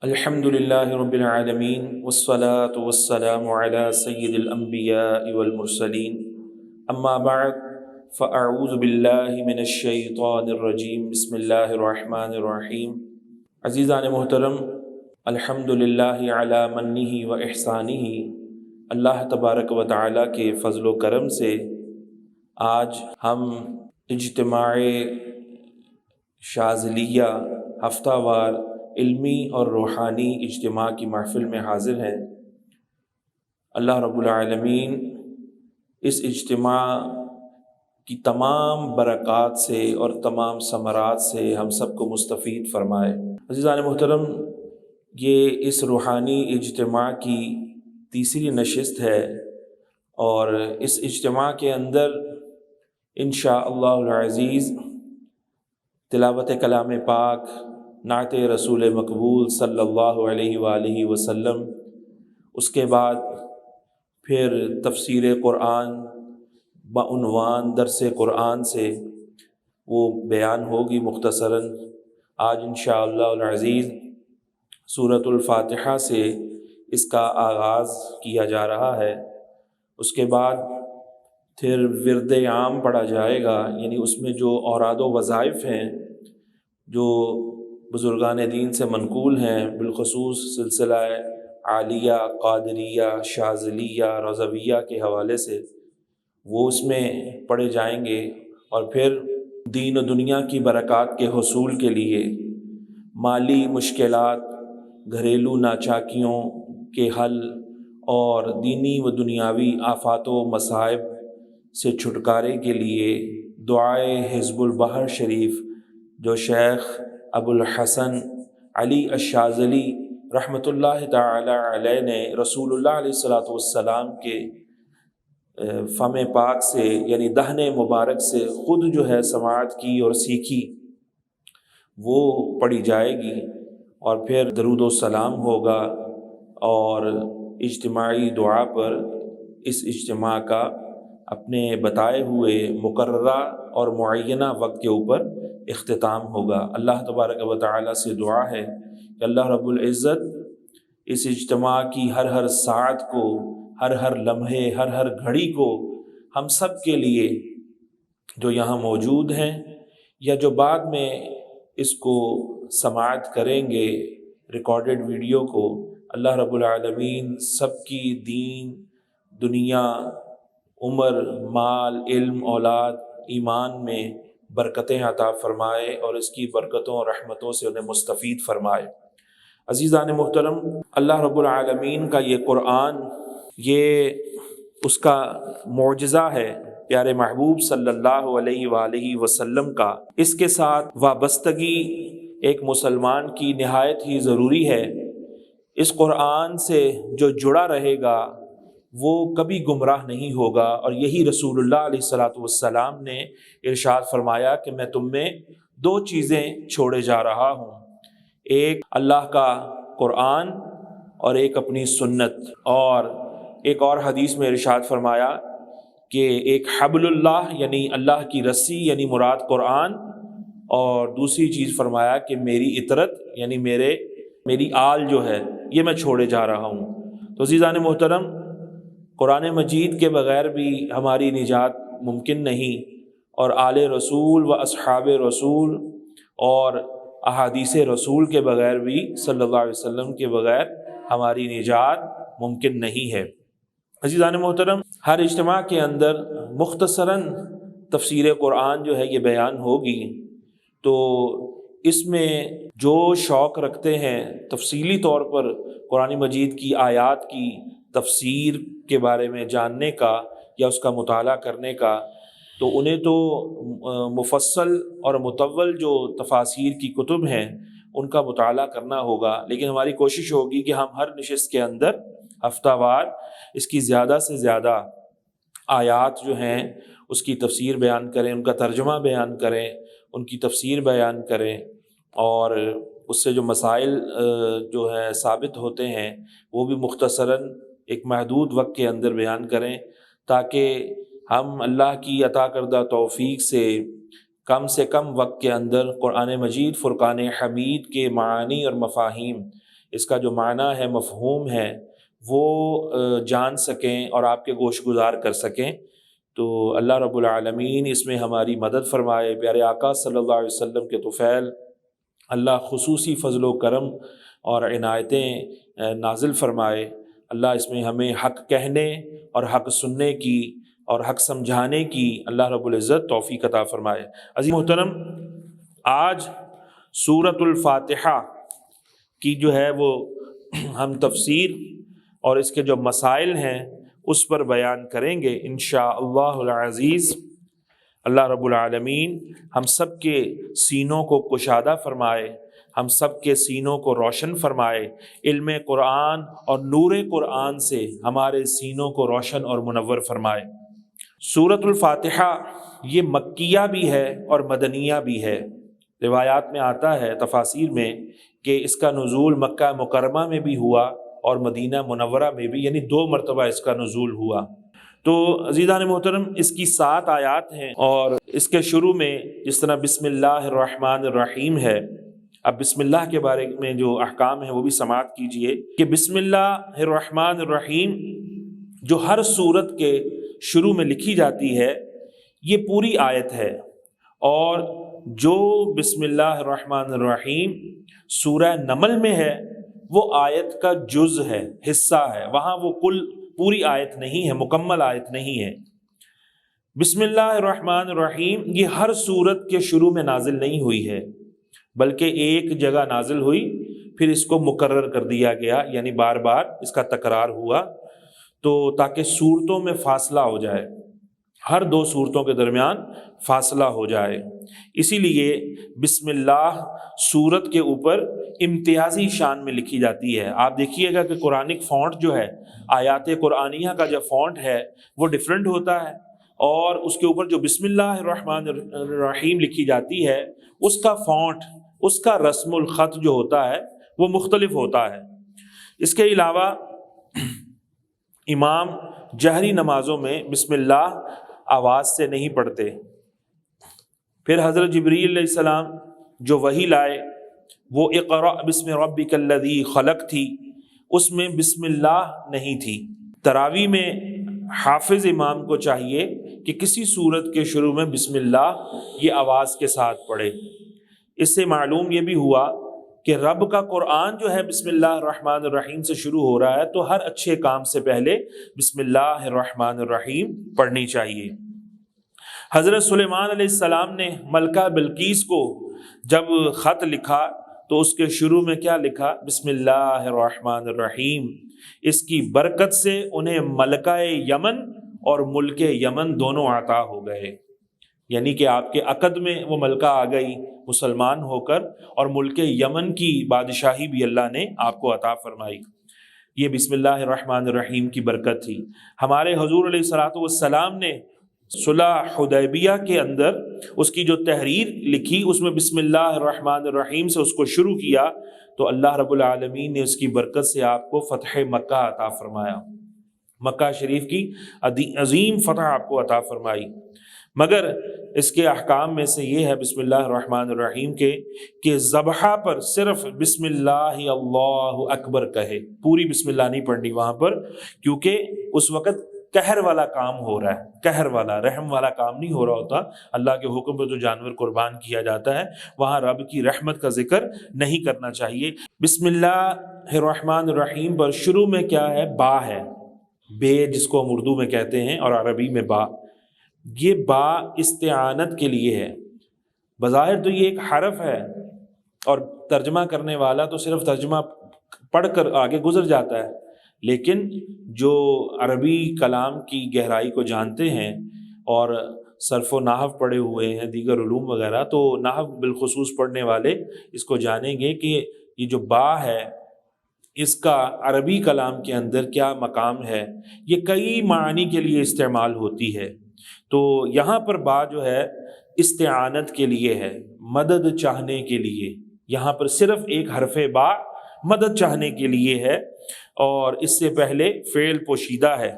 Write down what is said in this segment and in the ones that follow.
الحمد للہ رب العالمین والصلاة والسلام علی سید الانبیاء والمرسلین اما بعد فاعوذ باللہ من الشیطان الرجیم بسم اللہ الرحمن الرحیم۔ عزیزان محترم، الحمد للہ علی منہ و احسانہ، اللہ تبارک و تعالی کے فضل و کرم سے آج ہم اجتماع شاذلیہ ہفتہ وار علمی اور روحانی اجتماع کی محفل میں حاضر ہیں۔ اللہ رب العالمین اس اجتماع کی تمام برکات سے اور تمام ثمرات سے ہم سب کو مستفید فرمائے۔ عزیزان محترم، یہ اس روحانی اجتماع کی تیسری نشست ہے اور اس اجتماع کے اندر انشاءاللہ العزیز تلاوت کلام پاک، نعت رسول مقبول صلی اللہ علیہ وآلہ وسلم، اس کے بعد پھر تفسیر قرآن بعنوان درس قرآن سے وہ بیان ہوگی مختصراً۔ آج انشاءاللہ العزیز سورۃ الفاتحہ سے اس کا آغاز کیا جا رہا ہے۔ اس کے بعد پھر ورد عام پڑھا جائے گا، یعنی اس میں جو اوراد و وظائف ہیں جو بزرگان دین سے منقول ہیں، بالخصوص سلسلہ عالیہ، قادریہ، شاذلیہ، رضویہ کے حوالے سے، وہ اس میں پڑھے جائیں گے۔ اور پھر دین و دنیا کی برکات کے حصول کے لیے مالی مشکلات، گھریلو ناچاکیوں کے حل اور دینی و دنیاوی آفات و مصائب سے چھٹکارے کے لیے دعائے حزب البحر شریف جو شیخ ابو الحسن علی الشاذلی رحمۃ اللہ تعالی علیہ نے رسول اللہ علیہ الصلوۃ والسلام کے فم پاک سے، یعنی دہن مبارک سے خود جو ہے سماعت کی اور سیکھی، وہ پڑھی جائے گی۔ اور پھر درود و سلام ہوگا اور اجتماعی دعا پر اس اجتماع کا اپنے بتائے ہوئے مقررہ اور معینہ وقت کے اوپر اختتام ہوگا۔ اللہ تبارک و تعالی سے دعا ہے کہ اللہ رب العزت اس اجتماع کی ہر ساعت کو، ہر لمحے، ہر گھڑی کو ہم سب کے لیے جو یہاں موجود ہیں یا جو بعد میں اس کو سماعت کریں گے ریکارڈڈ ویڈیو کو، اللہ رب العالمین سب کی دین، دنیا، عمر، مال، علم، اولاد، ایمان میں برکتیں عطا فرمائے اور اس کی برکتوں اور رحمتوں سے انہیں مستفید فرمائے۔ عزیزان محترم، اللہ رب العالمین کا یہ قرآن، یہ اس کا معجزہ ہے، پیارے محبوب صلی اللہ علیہ وآلہ وسلم کا۔ اس کے ساتھ وابستگی ایک مسلمان کی نہایت ہی ضروری ہے۔ اس قرآن سے جو جڑا رہے گا وہ کبھی گمراہ نہیں ہوگا، اور یہی رسول اللہ علیہ الصلوۃ والسلام نے ارشاد فرمایا کہ میں تم میں دو چیزیں چھوڑے جا رہا ہوں، ایک اللہ کا قرآن اور ایک اپنی سنت۔ اور ایک اور حدیث میں ارشاد فرمایا کہ ایک حبل اللہ، یعنی اللہ کی رسی، یعنی مراد قرآن، اور دوسری چیز فرمایا کہ میری اطرت، یعنی میری آل جو ہے یہ میں چھوڑے جا رہا ہوں۔ تو عزیزان محترم، قرآن مجید کے بغیر بھی ہماری نجات ممکن نہیں، اور آل رسول و اصحاب رسول اور احادیث رسول کے بغیر بھی، صلی اللہ علیہ وسلم کے بغیر ہماری نجات ممکن نہیں ہے۔ عزیزان محترم، ہر اجتماع کے اندر مختصراً تفسیر قرآن جو ہے یہ بیان ہوگی، تو اس میں جو شوق رکھتے ہیں تفصیلی طور پر قرآن مجید کی آیات کی تفسیر کے بارے میں جاننے کا یا اس کا مطالعہ کرنے کا، تو انہیں تو مفصل اور مطول جو تفاسیر کی کتب ہیں ان کا مطالعہ کرنا ہوگا، لیکن ہماری کوشش ہوگی کہ ہم ہر نشست کے اندر ہفتہ وار اس کی زیادہ سے زیادہ آیات جو ہیں اس کی تفسیر بیان کریں، ان کا ترجمہ بیان کریں، ان کی تفسیر بیان کریں، اور اس سے جو مسائل جو ہیں ثابت ہوتے ہیں وہ بھی مختصراً ایک محدود وقت کے اندر بیان کریں، تاکہ ہم اللہ کی عطا کردہ توفیق سے کم وقت کے اندر قرآن مجید فرقان حمید کے معانی اور مفاہیم اس کا جو معنی ہے، مفہوم ہے، وہ جان سکیں اور آپ کے گوش گزار کر سکیں۔ تو اللہ رب العالمین اس میں ہماری مدد فرمائے۔ پیارے آقا صلی اللہ علیہ وسلم کے طفیل اللہ خصوصی فضل و کرم اور عنایتیں نازل فرمائے۔ اللہ اس میں ہمیں حق کہنے اور حق سننے کی اور حق سمجھانے کی اللہ رب العزت توفیق عطا فرمائے۔ عزیز محترم، آج سورۃ الفاتحہ کی جو ہے وہ ہم تفسیر اور اس کے جو مسائل ہیں اس پر بیان کریں گے انشاءاللہ العزیز۔ اللہ رب العالمین ہم سب کے سینوں کو کشادہ فرمائے، ہم سب کے سینوں کو روشن فرمائے، علم قرآن اور نور قرآن سے ہمارے سینوں کو روشن اور منور فرمائے۔ سورۃ الفاتحہ یہ مکیہ بھی ہے اور مدنیہ بھی ہے۔ روایات میں آتا ہے، تفاسیر میں، کہ اس کا نزول مکہ مکرمہ میں بھی ہوا اور مدینہ منورہ میں بھی، یعنی 2 مرتبہ اس کا نزول ہوا۔ تو عزیزان محترم، اس کی 7 آیات ہیں اور اس کے شروع میں جس طرح بسم اللہ الرحمن الرحیم ہے، اب بسم اللہ کے بارے میں جو احکام ہیں وہ بھی سماعت کیجئے کہ بسم اللہ الرحمن الرحیم جو ہر سورت کے شروع میں لکھی جاتی ہے یہ پوری آیت ہے، اور جو بسم اللہ الرحمن الرحیم سورہ نمل میں ہے وہ آیت کا جز ہے، حصہ ہے، وہاں وہ پوری آیت نہیں ہے، مکمل آیت نہیں ہے۔ بسم اللہ الرحمن الرحیم یہ ہر سورت کے شروع میں نازل نہیں ہوئی ہے، بلکہ ایک جگہ نازل ہوئی، پھر اس کو مکرر کر دیا گیا، یعنی بار بار اس کا تکرار ہوا، تو تاکہ صورتوں میں فاصلہ ہو جائے، ہر 2 صورتوں کے درمیان فاصلہ ہو جائے۔ اسی لیے بسم اللہ سورت کے اوپر امتیازی شان میں لکھی جاتی ہے۔ آپ دیکھیے گا کہ قرآنک فونٹ جو ہے، آیات قرآنیہ کا جو فونٹ ہے وہ ڈیفرنٹ ہوتا ہے، اور اس کے اوپر جو بسم اللہ الرحمن الرحیم لکھی جاتی ہے اس کا فونٹ، اس کا رسم الخط جو ہوتا ہے وہ مختلف ہوتا ہے۔ اس کے علاوہ امام جہری نمازوں میں بسم اللہ آواز سے نہیں پڑھتے۔ پھر حضرت جبریل علیہ السلام جو وحی لائے وہ اقرأ بسم ربک الذی خلق تھی، اس میں بسم اللہ نہیں تھی۔ تراویح میں حافظ امام کو چاہیے کہ کسی سورت کے شروع میں بسم اللہ یہ آواز کے ساتھ پڑھے۔ اس سے معلوم یہ بھی ہوا کہ رب کا قرآن جو ہے بسم اللہ الرحمن الرحیم سے شروع ہو رہا ہے، تو ہر اچھے کام سے پہلے بسم اللہ الرحمن الرحیم پڑھنی چاہیے۔ حضرت سلیمان علیہ السلام نے ملکہ بلقیس کو جب خط لکھا تو اس کے شروع میں کیا لکھا؟ بسم اللہ الرحمن الرحیم۔ اس کی برکت سے انہیں ملکہ یمن اور ملک یمن دونوں عطا ہو گئے، یعنی کہ آپ کے عقد میں وہ ملکہ آ گئی مسلمان ہو کر، اور ملک یمن کی بادشاہی بھی اللہ نے آپ کو عطا فرمائی۔ یہ بسم اللہ الرحمن الرحیم کی برکت تھی۔ ہمارے حضور علیہ الصلوۃ والسلام نے صلح حدیبیہ کے اندر اس کی جو تحریر لکھی، اس میں بسم اللہ الرحمن الرحیم سے اس کو شروع کیا، تو اللہ رب العالمین نے اس کی برکت سے آپ کو فتح مکہ عطا فرمایا، مکہ شریف کی عظیم فتح آپ کو عطا فرمائی۔ مگر اس کے احکام میں سے یہ ہے بسم اللہ الرحمن الرحیم کے کہ ذبح پر صرف بسم اللہ اللہ اکبر کہے، پوری بسم اللہ نہیں پڑھنی وہاں پر، کیونکہ اس وقت قہر والا کام ہو رہا ہے، قہر والا، رحم والا کام نہیں ہو رہا ہوتا۔ اللہ کے حکم پر جو جانور قربان کیا جاتا ہے وہاں رب کی رحمت کا ذکر نہیں کرنا چاہیے۔ بسم اللہ الرحمن الرحیم پر شروع میں کیا ہے؟ با ہے، بے جس کو ہم اردو میں کہتے ہیں اور عربی میں با۔ یہ با استعانت کے لیے ہے۔ بظاہر تو یہ ایک حرف ہے اور ترجمہ کرنے والا تو صرف ترجمہ پڑھ کر آگے گزر جاتا ہے، لیکن جو عربی کلام کی گہرائی کو جانتے ہیں اور صرف و نحو پڑھے ہوئے ہیں، دیگر علوم وغیرہ، تو نحو بالخصوص پڑھنے والے اس کو جانیں گے کہ یہ جو با ہے اس کا عربی کلام کے اندر کیا مقام ہے۔ یہ کئی معنی کے لیے استعمال ہوتی ہے، تو یہاں پر با جو ہے استعانت کے لیے ہے، مدد چاہنے کے لیے۔ یہاں پر صرف ایک حرف با مدد چاہنے کے لیے ہے، اور اس سے پہلے فعل پوشیدہ ہے۔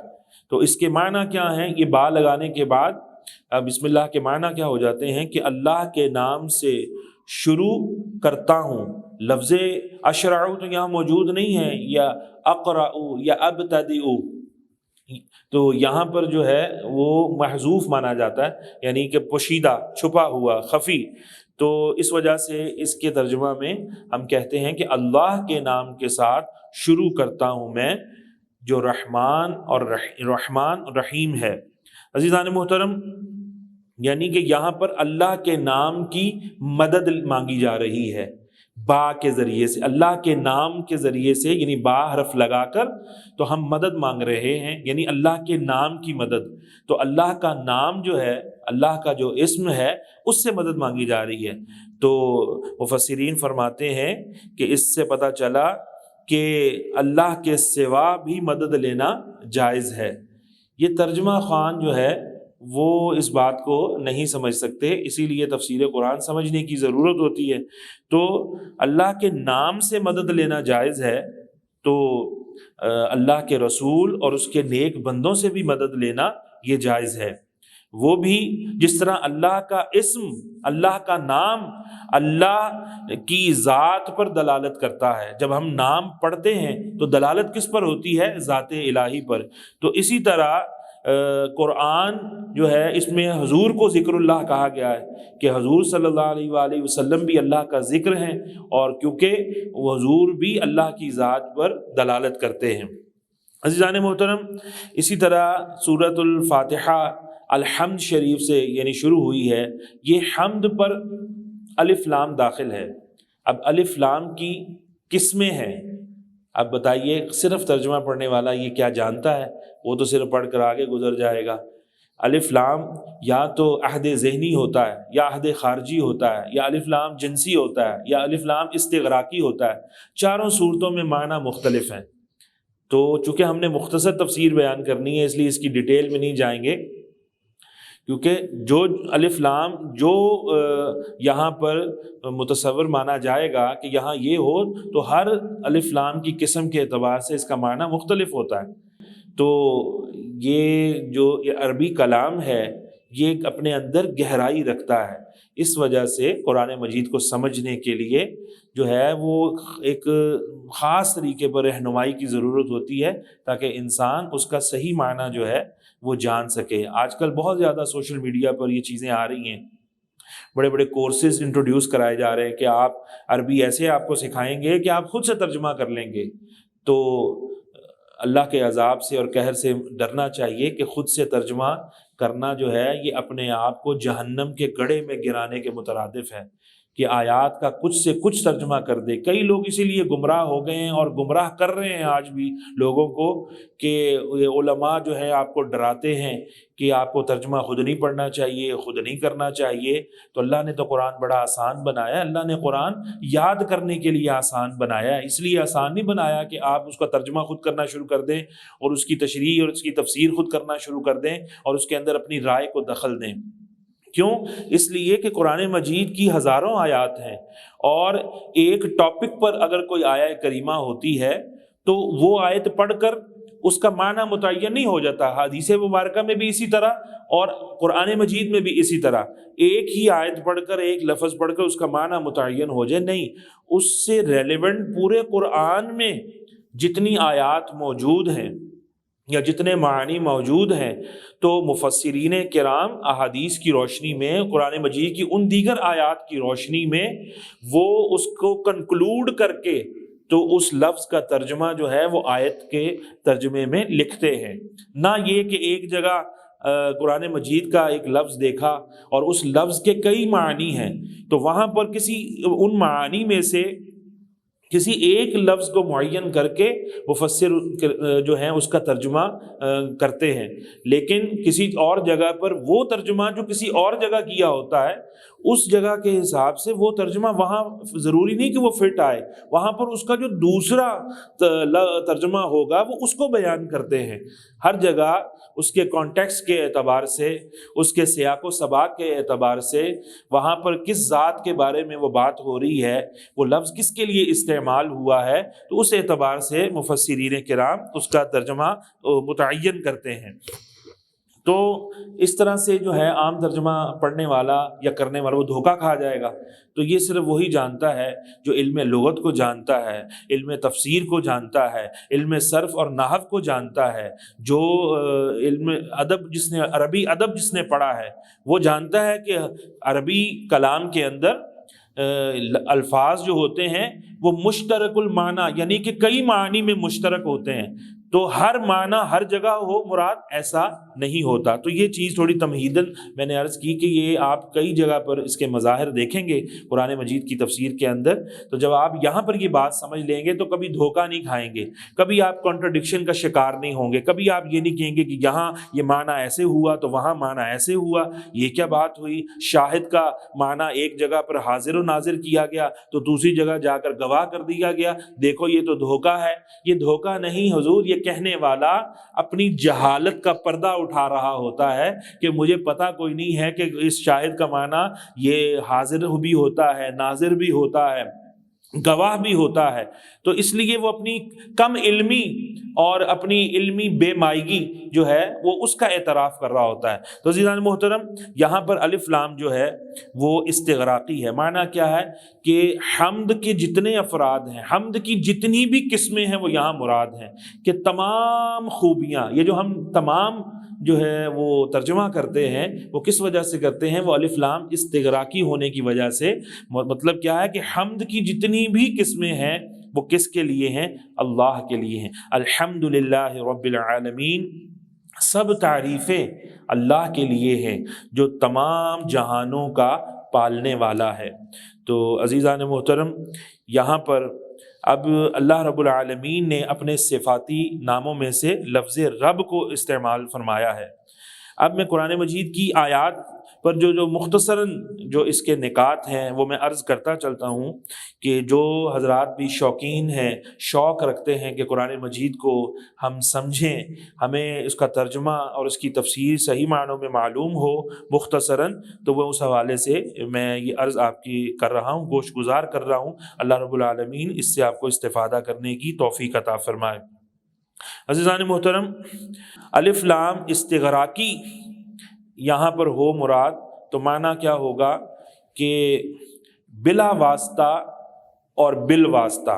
تو اس کے معنی کیا ہیں؟ یہ با لگانے کے بعد بسم اللہ کے معنی کیا ہو جاتے ہیں کہ اللہ کے نام سے شروع کرتا ہوں. لفظ اشرع تو یہاں موجود نہیں ہے، یا اقرأ یا ابتدئ، تو یہاں پر جو ہے وہ محذوف مانا جاتا ہے، یعنی کہ پوشیدہ، چھپا ہوا، خفی. تو اس وجہ سے اس کے ترجمہ میں ہم کہتے ہیں کہ اللہ کے نام کے ساتھ شروع کرتا ہوں میں، جو رحمان رحیم ہے. عزیزان محترم، یعنی کہ یہاں پر اللہ کے نام کی مدد مانگی جا رہی ہے با کے ذریعے سے، اللہ کے نام کے ذریعے سے، یعنی با حرف لگا کر تو ہم مدد مانگ رہے ہیں، یعنی اللہ کے نام کی مدد. تو اللہ کا نام جو ہے، اللہ کا جو اسم ہے، اس سے مدد مانگی جا رہی ہے. تو مفسرین فرماتے ہیں کہ اس سے پتہ چلا کہ اللہ کے سوا بھی مدد لینا جائز ہے. یہ ترجمہ خوان جو ہے وہ اس بات کو نہیں سمجھ سکتے، اسی لیے تفسیر قرآن سمجھنے کی ضرورت ہوتی ہے. تو اللہ کے نام سے مدد لینا جائز ہے، تو اللہ کے رسول اور اس کے نیک بندوں سے بھی مدد لینا یہ جائز ہے. وہ بھی جس طرح اللہ کا اسم، اللہ کا نام اللہ کی ذات پر دلالت کرتا ہے. جب ہم نام پڑھتے ہیں تو دلالت کس پر ہوتی ہے؟ ذات الہی پر. تو اسی طرح قرآن جو ہے اس میں حضور کو ذکر اللہ کہا گیا ہے کہ حضور صلی اللہ علیہ وآلہ وسلم بھی اللہ کا ذکر ہیں، اور کیونکہ وہ حضور بھی اللہ کی ذات پر دلالت کرتے ہیں. عزیزان محترم، اسی طرح سورۃ الفاتحہ الحمد شریف سے یعنی شروع ہوئی ہے. یہ حمد پر الف لام داخل ہے. اب الف لام کی قسمیں ہیں. اب بتائیے، صرف ترجمہ پڑھنے والا یہ کیا جانتا ہے؟ وہ تو صرف پڑھ کر آگے گزر جائے گا. الف لام یا تو عہد ذہنی ہوتا ہے، یا عہد خارجی ہوتا ہے، یا الف لام جنسی ہوتا ہے، یا الف لام استغراقی ہوتا ہے. چاروں صورتوں میں معنی مختلف ہیں. تو چونکہ ہم نے مختصر تفسیر بیان کرنی ہے، اس لیے اس کی ڈیٹیل میں نہیں جائیں گے، کیونکہ جو الف لام جو یہاں پر متصور مانا جائے گا کہ یہاں یہ ہو، تو ہر الف لام کی قسم کے اعتبار سے اس کا معنی مختلف ہوتا ہے. تو یہ جو عربی کلام ہے یہ اپنے اندر گہرائی رکھتا ہے. اس وجہ سے قرآن مجید کو سمجھنے کے لیے جو ہے وہ ایک خاص طریقے پر رہنمائی کی ضرورت ہوتی ہے، تاکہ انسان اس کا صحیح معنی جو ہے وہ جان سکے. آج کل بہت زیادہ سوشل میڈیا پر یہ چیزیں آ رہی ہیں، بڑے بڑے کورسز انٹروڈیوس کرائے جا رہے ہیں کہ آپ عربی ایسے آپ کو سکھائیں گے کہ آپ خود سے ترجمہ کر لیں گے. تو اللہ کے عذاب سے اور قہر سے ڈرنا چاہیے کہ خود سے ترجمہ کرنا جو ہے یہ اپنے آپ کو جہنم کے گڑھے میں گرانے کے مترادف ہے، کہ آیات کا کچھ سے کچھ ترجمہ کر دے. کئی لوگ اسی لیے گمراہ ہو گئے ہیں اور گمراہ کر رہے ہیں آج بھی لوگوں کو، کہ علماء جو ہے آپ کو ڈراتے ہیں کہ آپ کو ترجمہ خود نہیں پڑھنا چاہیے، خود نہیں کرنا چاہیے. تو اللہ نے تو قرآن بڑا آسان بنایا ہے. اللہ نے قرآن یاد کرنے کے لیے آسان بنایا ہے، اس لیے آسان نہیں بنایا کہ آپ اس کا ترجمہ خود کرنا شروع کر دیں اور اس کی تشریح اور اس کی تفسیر خود کرنا شروع کر دیں اور اس کے اندر اپنی رائے کو دخل دیں. کیوں؟ اس لیے کہ قرآن مجید کی ہزاروں آیات ہیں، اور ایک ٹاپک پر اگر کوئی آیت کریمہ ہوتی ہے تو وہ آیت پڑھ کر اس کا معنی متعین نہیں ہو جاتا. حدیث مبارکہ میں بھی اسی طرح اور قرآن مجید میں بھی اسی طرح. ایک ہی آیت پڑھ کر، ایک لفظ پڑھ کر اس کا معنی متعین ہو جائے، نہیں. اس سے ریلیونٹ پورے قرآن میں جتنی آیات موجود ہیں یا جتنے معنی موجود ہیں، تو مفسرین کرام احادیث کی روشنی میں، قرآن مجید کی ان دیگر آیات کی روشنی میں وہ اس کو کنکلوڈ کر کے تو اس لفظ کا ترجمہ جو ہے وہ آیت کے ترجمے میں لکھتے ہیں. نہ یہ کہ ایک جگہ قرآن مجید کا ایک لفظ دیکھا اور اس لفظ کے کئی معنی ہیں، تو وہاں پر کسی ان معانی میں سے کسی ایک لفظ کو معین کر کے مفسر جو ہیں اس کا ترجمہ کرتے ہیں. لیکن کسی اور جگہ پر وہ ترجمہ جو کسی اور جگہ کیا ہوتا ہے، اس جگہ کے حساب سے وہ ترجمہ وہاں ضروری نہیں کہ وہ فٹ آئے، وہاں پر اس کا جو دوسرا ترجمہ ہوگا وہ اس کو بیان کرتے ہیں. ہر جگہ اس کے کانٹیکسٹ کے اعتبار سے، اس کے سیاق و سباق کے اعتبار سے، وہاں پر کس ذات کے بارے میں وہ بات ہو رہی ہے، وہ لفظ کس کے لیے استعمال ہوا ہے، تو اس اعتبار سے مفسرین کرام اس کا ترجمہ متعین کرتے ہیں. تو اس طرح سے جو ہے عام ترجمہ پڑھنے والا یا کرنے والا وہ دھوکہ کھا جائے گا۔ تو یہ صرف وہی جانتا ہے جو علم لغت کو جانتا ہے، علم تفسیر کو جانتا ہے، علم صرف اور نحو کو جانتا ہے، جو علم ادب جس نے عربی ادب جس نے پڑھا ہے وہ جانتا ہے کہ عربی کلام کے اندر الفاظ جو ہوتے ہیں وہ مشترک المعنی یعنی کہ کئی معنی میں مشترک ہوتے ہیں، تو ہر معنی ہر جگہ ہو مراد ایسا نہیں ہوتا۔ تو یہ چیز تھوڑی تمہیداً میں نے عرض کی کہ یہ آپ کئی جگہ پر اس کے مظاہر دیکھیں گے قرآن مجید کی تفسیر کے اندر، تو جب آپ یہاں پر یہ بات سمجھ لیں گے تو کبھی دھوکہ نہیں کھائیں گے، کبھی آپ کانٹرڈکشن کا شکار نہیں ہوں گے، کبھی آپ یہ نہیں کہیں گے کہ یہاں یہ معنی ایسے ہوا تو وہاں معنی ایسے ہوا، یہ کیا بات ہوئی، شاہد کا معنی ایک جگہ پر حاضر و ناظر کیا گیا تو دوسری جگہ جا کر گواہ کر دیا گیا، دیکھو یہ تو دھوکہ ہے۔ یہ دھوکہ نہیں حضور، یہ کہنے والا اپنی جہالت کا پردہ اٹھا رہا ہوتا ہے کہ مجھے پتہ کوئی نہیں ہے کہ اس شاہد کا معنی یہ حاضر بھی ہوتا ہے، ناظر بھی ہوتا ہے، گواہ بھی ہوتا ہے۔ تو اس لیے وہ اپنی کم علمی اور اپنی علمی بے مائیگی جو ہے وہ اس کا اعتراف کر رہا ہوتا ہے۔ تو عزیزان محترم، یہاں پر الف لام جو ہے وہ استغراقی ہے۔ معنی کیا ہے کہ حمد کے جتنے افراد ہیں، حمد کی جتنی بھی قسمیں ہیں وہ یہاں مراد ہیں، کہ تمام خوبیاں، یہ جو ہم تمام جو ہے وہ ترجمہ کرتے ہیں وہ کس وجہ سے کرتے ہیں، وہ الف لام استغراقی ہونے کی وجہ سے۔ مطلب کیا ہے کہ حمد کی جتنی بھی قسمیں ہیں وہ کس کے لیے ہیں؟ اللہ کے لیے ہیں۔ الحمدللہ رب العالمین، سب تعریفیں اللہ کے لیے ہیں جو تمام جہانوں کا پالنے والا ہے۔ تو عزیزان محترم، یہاں پر اب اللہ رب العالمین نے اپنے صفاتی ناموں میں سے لفظ رب کو استعمال فرمایا ہے۔ اب میں قرآن مجید کی آیات پر جو مختصراً جو اس کے نکات ہیں وہ میں عرض کرتا چلتا ہوں کہ جو حضرات بھی شوقین ہیں، شوق رکھتے ہیں کہ قرآن مجید کو ہم سمجھیں، ہمیں اس کا ترجمہ اور اس کی تفسیر صحیح معنوں میں معلوم ہو مختصراً، تو وہ اس حوالے سے میں یہ عرض آپ کی کر رہا ہوں، گوش گزار کر رہا ہوں۔ اللہ رب العالمین اس سے آپ کو استفادہ کرنے کی توفیق عطا فرمائے۔ عزیزان محترم، الف لام استغراقی یہاں پر ہو مراد تو معنی کیا ہوگا کہ بلا واسطہ اور بالواسطہ۔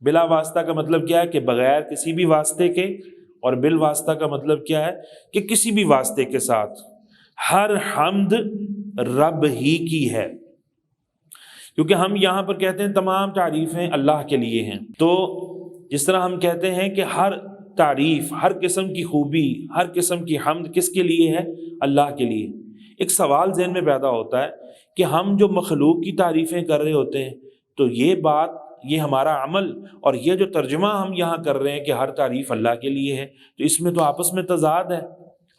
بلا واسطہ کا مطلب کیا ہے کہ بغیر کسی بھی واسطے کے، اور بالواسطہ کا مطلب کیا ہے کہ کسی بھی واسطے کے ساتھ۔ ہر حمد رب ہی کی ہے، کیونکہ ہم یہاں پر کہتے ہیں تمام تعریفیں اللہ کے لیے ہیں، تو جس طرح ہم کہتے ہیں کہ ہر تعریف، ہر قسم کی خوبی، ہر قسم کی حمد کس کے لیے ہے؟ اللہ کے لیے۔ ایک سوال ذہن میں پیدا ہوتا ہے کہ ہم جو مخلوق کی تعریفیں کر رہے ہوتے ہیں تو یہ بات، یہ ہمارا عمل اور یہ جو ترجمہ ہم یہاں کر رہے ہیں کہ ہر تعریف اللہ کے لیے ہے، تو اس میں تو آپس میں تضاد ہے۔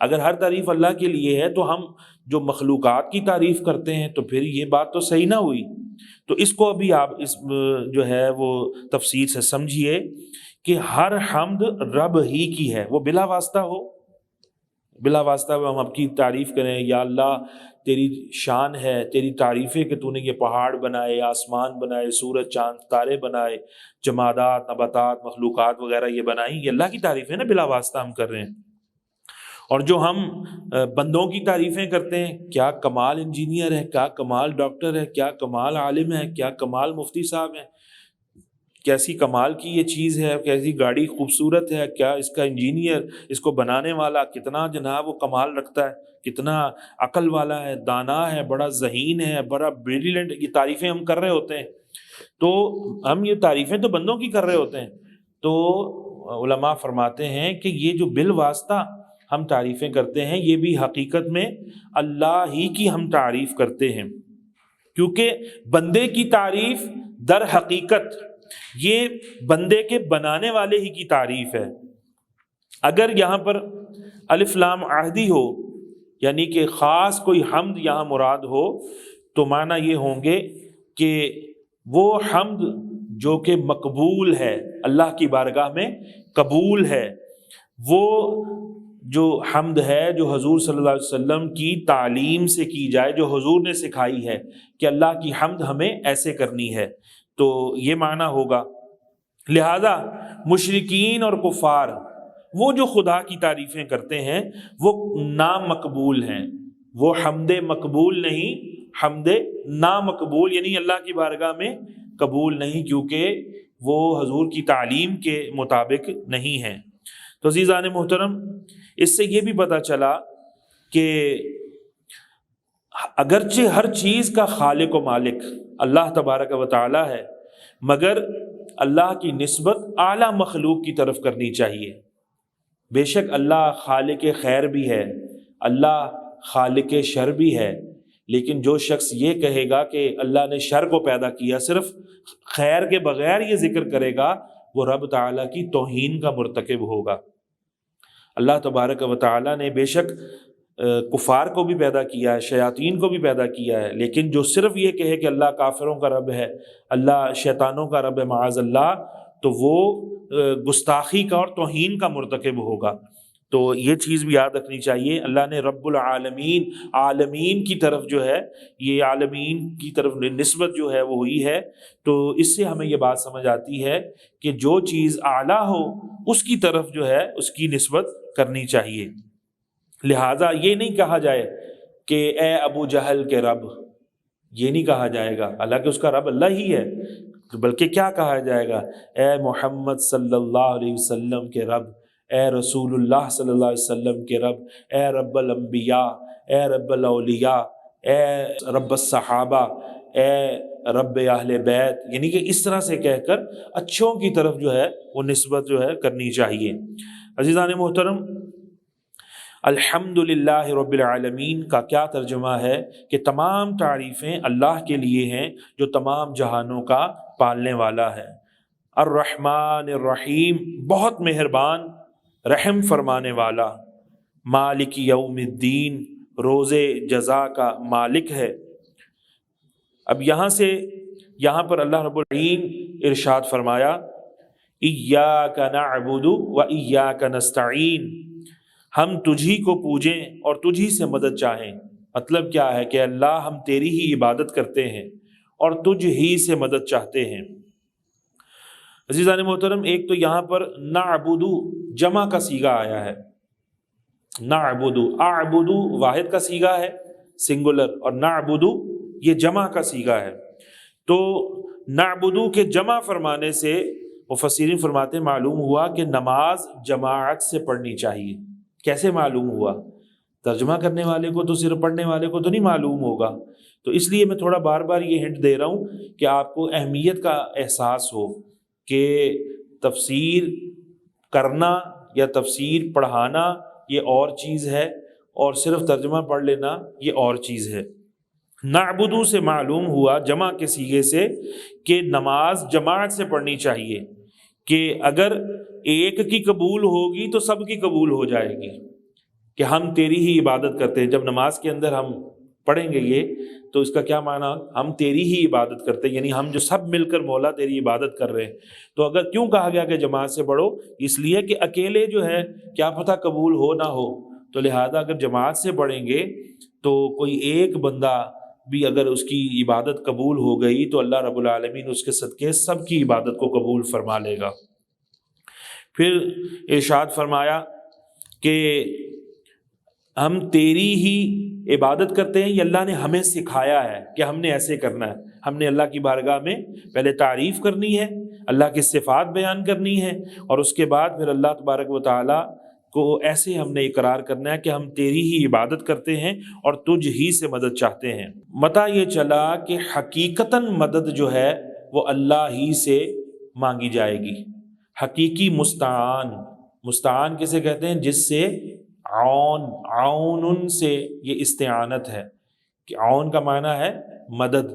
اگر ہر تعریف اللہ کے لیے ہے تو ہم جو مخلوقات کی تعریف کرتے ہیں تو پھر یہ بات تو صحیح نہ ہوئی۔ تو اس کو ابھی آپ اس جو ہے وہ تفسیر سے سمجھیے کہ ہر حمد رب ہی کی ہے، وہ بلا واسطہ ہو، بلا واسطہ ہم آپ کی تعریف کریں، یا اللہ تیری شان ہے، تیری تعریفیں کہ تو نے یہ پہاڑ بنائے، آسمان بنائے، سورج چاند تارے بنائے، جمادات، نباتات، مخلوقات وغیرہ یہ بنائی، یہ اللہ کی تعریفیں نا بلا واسطہ ہم کر رہے ہیں۔ اور جو ہم بندوں کی تعریفیں کرتے ہیں، کیا کمال انجینئر ہے، کیا کمال ڈاکٹر ہے، کیا کمال عالم ہے، کیا کمال مفتی صاحب ہیں، کیسی کمال کی یہ چیز ہے، کیسی گاڑی خوبصورت ہے، کیا اس کا انجینئر، اس کو بنانے والا کتنا جناب وہ کمال رکھتا ہے، کتنا عقل والا ہے، دانا ہے، بڑا ذہین ہے، بڑا بریلینٹ، یہ تعریفیں ہم کر رہے ہوتے ہیں۔ تو ہم یہ تعریفیں تو بندوں کی کر رہے ہوتے ہیں، تو علماء فرماتے ہیں کہ یہ جو بالواسطہ ہم تعریفیں کرتے ہیں یہ بھی حقیقت میں اللہ ہی کی ہم تعریف کرتے ہیں، کیونکہ بندے کی تعریف در حقیقت یہ بندے کے بنانے والے ہی کی تعریف ہے۔ اگر یہاں پر الف لام عہدی ہو، یعنی کہ خاص کوئی حمد یہاں مراد ہو، تو معنی یہ ہوں گے کہ وہ حمد جو کہ مقبول ہے، اللہ کی بارگاہ میں قبول ہے، وہ جو حمد ہے جو حضور صلی اللہ علیہ وسلم کی تعلیم سے کی جائے، جو حضور نے سکھائی ہے کہ اللہ کی حمد ہمیں ایسے کرنی ہے، تو یہ معنی ہوگا۔ لہذا مشرکین اور کفار وہ جو خدا کی تعریفیں کرتے ہیں وہ نامقبول ہیں، وہ حمد مقبول نہیں، حمد نامقبول، یعنی اللہ کی بارگاہ میں قبول نہیں، کیونکہ وہ حضور کی تعلیم کے مطابق نہیں ہیں۔ تو عزیزان محترم، اس سے یہ بھی پتہ چلا کہ اگرچہ ہر چیز کا خالق و مالک اللہ تبارک و تعالی ہے، مگر اللہ کی نسبت اعلیٰ مخلوق کی طرف کرنی چاہیے۔ بے شک اللہ خالق خیر بھی ہے، اللہ خالق شر بھی ہے، لیکن جو شخص یہ کہے گا کہ اللہ نے شر کو پیدا کیا، صرف خیر کے بغیر یہ ذکر کرے گا، وہ رب تعالیٰ کی توہین کا مرتکب ہوگا۔ اللہ تبارک و تعالیٰ نے بے شک کفار کو بھی پیدا کیا ہے، شیاطین کو بھی پیدا کیا ہے، لیکن جو صرف یہ کہے کہ اللہ کافروں کا رب ہے، اللہ شیطانوں کا رب ہے معاذ اللہ، تو وہ گستاخی کا اور توہین کا مرتکب ہوگا۔ تو یہ چیز بھی یاد رکھنی چاہیے۔ اللہ نے رب العالمین، عالمین کی طرف جو ہے، یہ عالمین کی طرف نسبت جو ہے وہ ہوئی ہے، تو اس سے ہمیں یہ بات سمجھ آتی ہے کہ جو چیز اعلیٰ ہو اس کی طرف جو ہے اس کی نسبت کرنی چاہیے۔ لہٰذا یہ نہیں کہا جائے کہ اے ابو جہل کے رب، یہ نہیں کہا جائے گا، حالانکہ اس کا رب اللہ ہی ہے، بلکہ کیا کہا جائے گا؟ اے محمد صلی اللہ علیہ وسلم کے رب، اے رسول اللہ صلی اللہ علیہ وسلم کے رب، اے رب الانبیاء، اے رب الاولیاء، اے رب الصحابہ، اے رب اہل بیت، یعنی کہ اس طرح سے کہہ کر اچھوں کی طرف جو ہے وہ نسبت جو ہے کرنی چاہیے۔ عزیزان محترم، الحمد للہ رب العالمین کا کیا ترجمہ ہے کہ تمام تعریفیں اللہ کے لیے ہیں جو تمام جہانوں کا پالنے والا ہے۔ الرحمن الرحیم، بہت مہربان، رحم فرمانے والا، مالک یوم الدین، روز جزا کا مالک ہے۔ اب یہاں پر اللہ رب العالمین ارشاد فرمایا، ایاک نعبد و ایاک نستعین، ہم تجھی کو پوجیں اور تجھی سے مدد چاہیں۔ مطلب کیا ہے کہ اللہ ہم تیری ہی عبادت کرتے ہیں اور تجھ ہی سے مدد چاہتے ہیں۔ عزیزان محترم، ایک تو یہاں پر نعبد جمع کا صیغہ آیا ہے، نعبد، اعبد واحد کا صیغہ ہے سنگولر، اور نعبد یہ جمع کا صیغہ ہے۔ تو نعبد کے جمع فرمانے سے مفسرین فرماتے ہیں معلوم ہوا کہ نماز جماعت سے پڑھنی چاہیے۔ کیسے معلوم ہوا؟ ترجمہ کرنے والے کو تو، صرف پڑھنے والے کو تو نہیں معلوم ہوگا، تو اس لیے میں تھوڑا بار بار یہ ہنٹ دے رہا ہوں کہ آپ کو اہمیت کا احساس ہو کہ تفسیر کرنا یا تفسیر پڑھانا یہ اور چیز ہے، اور صرف ترجمہ پڑھ لینا یہ اور چیز ہے۔ نعبدو سے معلوم ہوا جمع کے صیغے سے کہ نماز جماعت سے پڑھنی چاہیے، کہ اگر ایک کی قبول ہوگی تو سب کی قبول ہو جائے گی، کہ ہم تیری ہی عبادت کرتے ہیں۔ جب نماز کے اندر ہم پڑھیں گے یہ، تو اس کا کیا معنی؟ ہم تیری ہی عبادت کرتے ہیں، یعنی ہم جو سب مل کر مولا تیری عبادت کر رہے ہیں۔ تو اگر کیوں کہا گیا کہ جماعت سے پڑھو؟ اس لیے کہ اکیلے جو ہے کیا پتہ قبول ہو نہ ہو، تو لہذا اگر جماعت سے پڑھیں گے تو کوئی ایک بندہ بھی اگر اس کی عبادت قبول ہو گئی تو اللہ رب العالمین اس کے صدقے سب کی عبادت کو قبول فرما لے گا۔ پھر ارشاد فرمایا کہ ہم تیری ہی عبادت کرتے ہیں، یہ اللہ نے ہمیں سکھایا ہے کہ ہم نے ایسے کرنا ہے۔ ہم نے اللہ کی بارگاہ میں پہلے تعریف کرنی ہے، اللہ کی صفات بیان کرنی ہے، اور اس کے بعد پھر اللہ تبارک و تعالیٰ کو ایسے ہم نے اقرار کرنا ہے کہ ہم تیری ہی عبادت کرتے ہیں اور تجھ ہی سے مدد چاہتے ہیں۔ متى یہ چلا کہ حقیقتاً مدد جو ہے وہ اللہ ہی سے مانگی جائے گی۔ حقیقی مستعان، مستعان کسے کہتے ہیں؟ جس سے عون سے یہ استعانت ہے، کہ عون کا معنی ہے مدد۔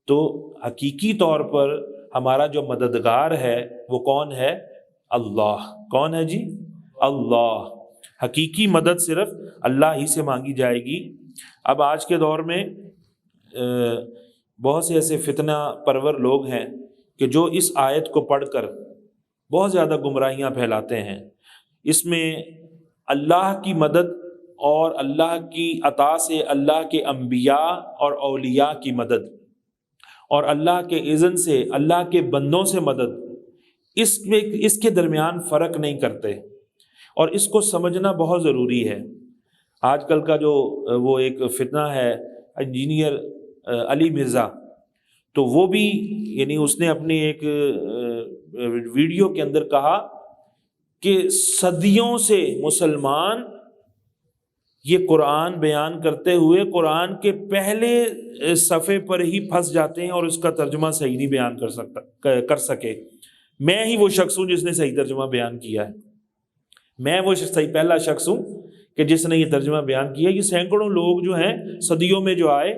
تو حقیقی طور پر ہمارا جو مددگار ہے وہ کون ہے؟ اللہ۔ کون ہے جی؟ اللہ۔ حقیقی مدد صرف اللہ ہی سے مانگی جائے گی۔ اب آج کے دور میں بہت سے ایسے فتنہ پرور لوگ ہیں کہ جو اس آیت کو پڑھ کر بہت زیادہ گمراہیاں پھیلاتے ہیں۔ اس میں اللہ کی مدد اور اللہ کی عطا سے اللہ کے انبیاء اور اولیاء کی مدد، اور اللہ کے اذن سے اللہ کے بندوں سے مدد، اس کے درمیان فرق نہیں کرتے۔ اور اس کو سمجھنا بہت ضروری ہے۔ آج کل کا جو وہ ایک فتنہ ہے انجینئر علی مرزا، تو وہ بھی یعنی اس نے اپنی ایک ویڈیو کے اندر کہا کہ صدیوں سے مسلمان یہ قرآن بیان کرتے ہوئے قرآن کے پہلے صفحے پر ہی پھنس جاتے ہیں اور اس کا ترجمہ صحیح نہیں بیان کر سکے۔ میں ہی وہ شخص ہوں جس نے صحیح ترجمہ بیان کیا ہے، میں وہ پہلا شخص ہوں کہ جس نے یہ ترجمہ بیان کیا۔ یہ سینکڑوں لوگ جو ہیں صدیوں میں جو آئے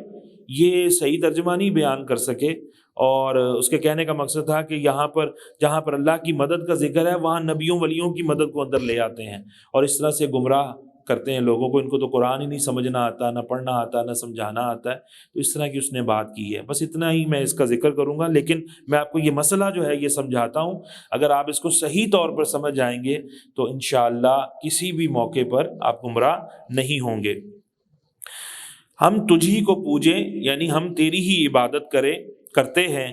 یہ صحیح ترجمہ نہیں بیان کر سکے، اور اس کے کہنے کا مقصد تھا کہ یہاں پر جہاں پر اللہ کی مدد کا ذکر ہے وہاں نبیوں ولیوں کی مدد کو اندر لے آتے ہیں اور اس طرح سے گمراہ کرتے ہیں لوگوں کو۔ ان کو تو قرآن ہی نہیں سمجھنا آتا، نہ پڑھنا آتا، نہ سمجھانا آتا ہے۔ تو اس طرح کی اس نے بات کی ہے۔ بس اتنا ہی میں اس کا ذکر کروں گا، لیکن میں آپ کو یہ مسئلہ جو ہے یہ سمجھاتا ہوں۔ اگر آپ اس کو صحیح طور پر سمجھ جائیں گے تو انشاءاللہ کسی بھی موقع پر آپ گمراہ نہیں ہوں گے۔ ہم تجھی کو پوجیں یعنی ہم تیری ہی عبادت کرتے ہیں۔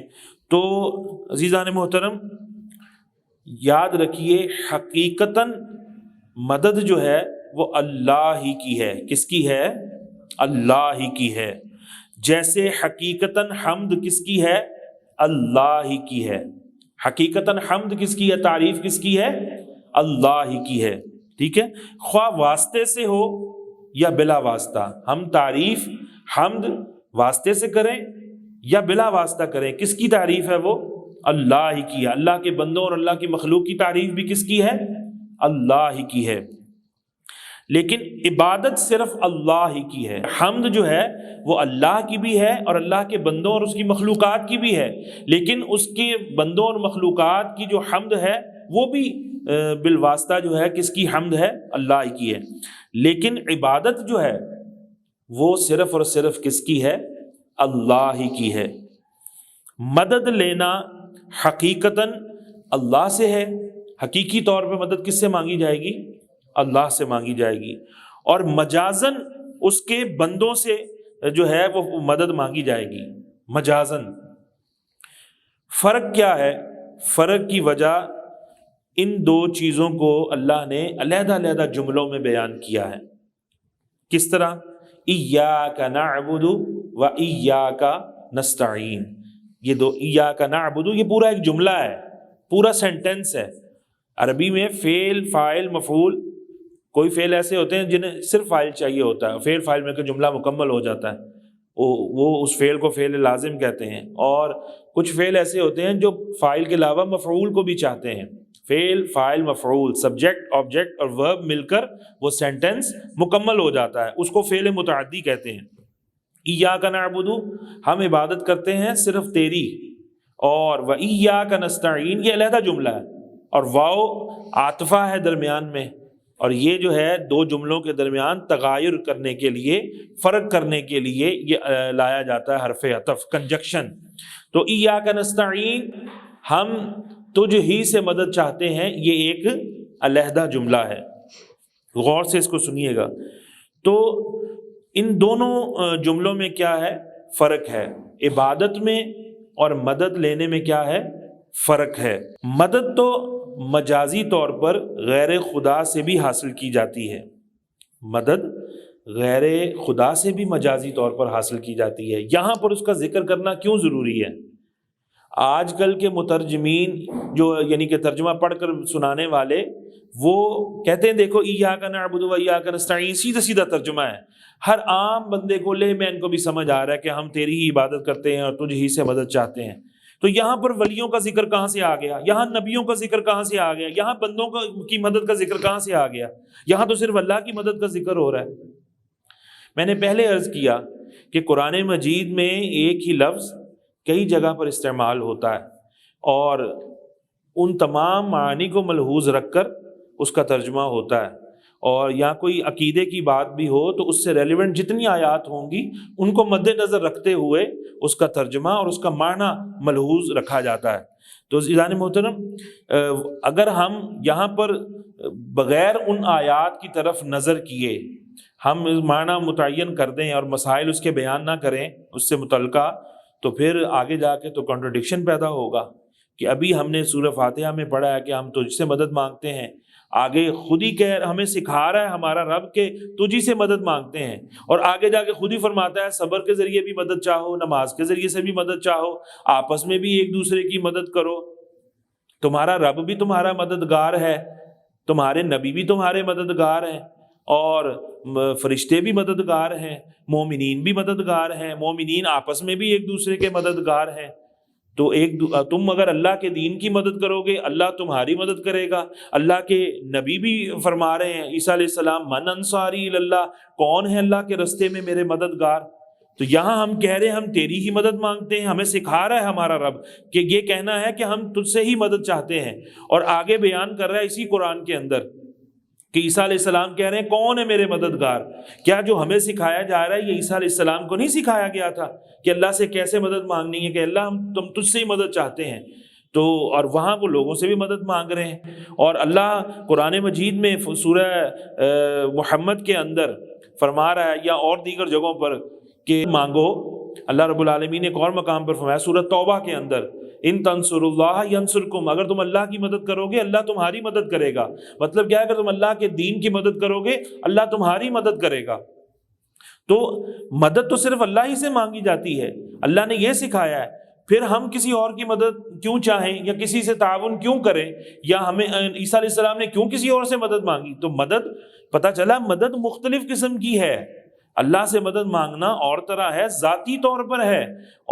تو عزیزان محترم یاد رکھیے، حقیقتاً مدد جو ہے وہ اللہ ہی کی ہے۔ کس کی ہے؟ اللہ ہی کی ہے۔ جیسے حقیقتاً حمد کس کی ہے؟ اللہ ہی کی ہے۔ حقیقتاً حمد کس کی ہے؟ تعریف کس کی ہے؟ اللہ ہی کی ہے۔ ٹھیک ہے، خواہ واسطے سے ہو یا بلا واسطہ، ہم تعریف حمد واسطے سے کریں یا بلا واسطہ کریں، کس کی تعریف ہے؟ وہ اللہ ہی کی ہے۔ اللہ کے بندوں اور اللہ کی مخلوق کی تعریف بھی کس کی ہے؟ اللہ ہی کی ہے۔ لیکن عبادت صرف اللہ ہی کی ہے۔ حمد جو ہے وہ اللہ کی بھی ہے اور اللہ کے بندوں اور اس کی مخلوقات کی بھی ہے، لیکن اس کے بندوں اور مخلوقات کی جو حمد ہے وہ بھی بالواسطہ جو ہے کس کی حمد ہے؟ اللہ ہی کی ہے۔ لیکن عبادت جو ہے وہ صرف اور صرف کس کی ہے؟ اللہ ہی کی ہے۔ مدد لینا حقیقتاً اللہ سے ہے، حقیقی طور پہ مدد کس سے مانگی جائے گی؟ اللہ سے مانگی جائے گی، اور مجازن اس کے بندوں سے جو ہے وہ مدد مانگی جائے گی مجازن۔ فرق کیا ہے؟ فرق کی وجہ ان دو چیزوں کو اللہ نے علیحدہ علیحدہ جملوں میں بیان کیا ہے۔ کس طرح؟ ایاک نعبد و ایاک نستعین، یہ دو ایاک نعبد یہ پورا ایک جملہ ہے، پورا سینٹنس ہے۔ عربی میں فعل، فاعل، مفعول، کوئی فعل ایسے ہوتے ہیں جنہیں صرف فاعل چاہیے ہوتا ہے، فعل فاعل میں کہ جملہ مکمل ہو جاتا ہے، وہ اس فعل کو فعل لازم کہتے ہیں۔ اور کچھ فعل ایسے ہوتے ہیں جو فاعل کے علاوہ مفعول کو بھی چاہتے ہیں۔ فعل، فاعل، مفعول، سبجیکٹ، آبجیکٹ اور ورب مل کر وہ سینٹنس مکمل ہو جاتا ہے، اس کو فعل متعدی کہتے ہیں۔ ایاک نعبد ہم عبادت کرتے ہیں صرف تیری، اور و ایاک نستعین یہ علیحدہ جملہ ہے، اور واو عاطفہ ہے درمیان میں، اور یہ جو ہے دو جملوں کے درمیان تغایر کرنے کے لیے، فرق کرنے کے لیے یہ لایا جاتا ہے حرف عطف، کنجکشن۔ تو ایاک نستعین ہم تجھ ہی سے مدد چاہتے ہیں، یہ ایک علیحدہ جملہ ہے، غور سے اس کو سنیے گا۔ تو ان دونوں جملوں میں کیا ہے؟ فرق ہے۔ عبادت میں اور مدد لینے میں کیا ہے؟ فرق ہے۔ مدد تو مجازی طور پر غیر خدا سے بھی حاصل کی جاتی ہے، مدد غیر خدا سے بھی مجازی طور پر حاصل کی جاتی ہے۔ یہاں پر اس کا ذکر کرنا کیوں ضروری ہے؟ آج کل کے مترجمین جو یعنی کہ ترجمہ پڑھ کر سنانے والے، وہ کہتے ہیں دیکھو ایاک نعبد و ایاک نستعین سیدھا سیدھا ترجمہ ہے، ہر عام بندے کو لے مین کو بھی سمجھ آ رہا ہے کہ ہم تیری ہی عبادت کرتے ہیں اور تجھ ہی سے مدد چاہتے ہیں۔ تو یہاں پر ولیوں کا ذکر کہاں سے آ گیا؟ یہاں نبیوں کا ذکر کہاں سے آ گیا؟ یہاں بندوں کی مدد کا ذکر کہاں سے آ گیا؟ یہاں تو صرف اللہ کی مدد کا ذکر ہو رہا ہے۔ میں نے پہلے عرض کیا کہ قرآن مجید میں ایک ہی لفظ کئی جگہ پر استعمال ہوتا ہے، اور ان تمام معانی کو ملحوظ رکھ کر اس کا ترجمہ ہوتا ہے، اور یا کوئی عقیدے کی بات بھی ہو تو اس سے ریلیونٹ جتنی آیات ہوں گی ان کو مد نظر رکھتے ہوئے اس کا ترجمہ اور اس کا معنی ملحوظ رکھا جاتا ہے۔ تو عزیزان محترم اگر ہم یہاں پر بغیر ان آیات کی طرف نظر کیے ہم معنی متعین کر دیں اور مسائل اس کے بیان نہ کریں اس سے متعلقہ، تو پھر آگے جا کے تو کنٹرڈکشن پیدا ہوگا، کہ ابھی ہم نے سورہ فاتحہ میں پڑھا ہے کہ ہم تجھ سے مدد مانگتے ہیں، آگے خود ہی ہمیں سکھا رہا ہے ہمارا رب کہ تجھی سے مدد مانگتے ہیں، اور آگے جا کے خود ہی فرماتا ہے صبر کے ذریعے بھی مدد چاہو، نماز کے ذریعے سے بھی مدد چاہو، آپس میں بھی ایک دوسرے کی مدد کرو، تمہارا رب بھی تمہارا مددگار ہے، تمہارے نبی بھی تمہارے مددگار ہیں، اور فرشتے بھی مددگار ہیں، مومنین بھی مددگار ہیں، مومنین آپس میں بھی ایک دوسرے کے مددگار ہیں۔ تو تم اگر اللہ کے دین کی مدد کرو گے اللہ تمہاری مدد کرے گا۔ اللہ کے نبی بھی فرما رہے ہیں عیسیٰ علیہ السلام، من انصاری اللہ، کون ہے اللہ کے رستے میں میرے مددگار؟ تو یہاں ہم کہہ رہے ہیں ہم تیری ہی مدد مانگتے ہیں، ہمیں سکھا رہا ہے ہمارا رب کہ یہ کہنا ہے کہ ہم تجھ سے ہی مدد چاہتے ہیں، اور آگے بیان کر رہا ہے اسی قرآن کے اندر کہ عیسیٰ علیہ السلام کہہ رہے ہیں کون ہے میرے مددگار؟ کیا جو ہمیں سکھایا جا رہا ہے یہ عیسیٰ علیہ السلام کو نہیں سکھایا گیا تھا کہ اللہ سے کیسے مدد مانگنی ہے، کہ اللہ تم تجھ سے ہی مدد چاہتے ہیں؟ تو اور وہاں وہ لوگوں سے بھی مدد مانگ رہے ہیں، اور اللہ قرآن مجید میں سورہ محمد کے اندر فرما رہا ہے یا اور دیگر جگہوں پر کہ مانگو۔ اللہ رب العالمین نے ایک اور مقام پر فرمایا سورہ توبہ کے اندر، ان تنصر اللہ ینصرکم، اگر تم اللہ کی مدد کرو گے اللہ تمہاری مدد کرے گا۔ مطلب کیا ہے؟ اگر تم اللہ کے دین کی مدد کرو گے اللہ تمہاری مدد کرے گا۔ تو مدد تو صرف اللہ ہی سے مانگی جاتی ہے، اللہ نے یہ سکھایا ہے، پھر ہم کسی اور کی مدد کیوں چاہیں یا کسی سے تعاون کیوں کریں، یا ہمیں عیسیٰ علیہ السلام نے کیوں کسی اور سے مدد مانگی؟ تو مدد پتہ چلا مدد مختلف قسم کی ہے۔ اللہ سے مدد مانگنا اور طرح ہے، ذاتی طور پر ہے،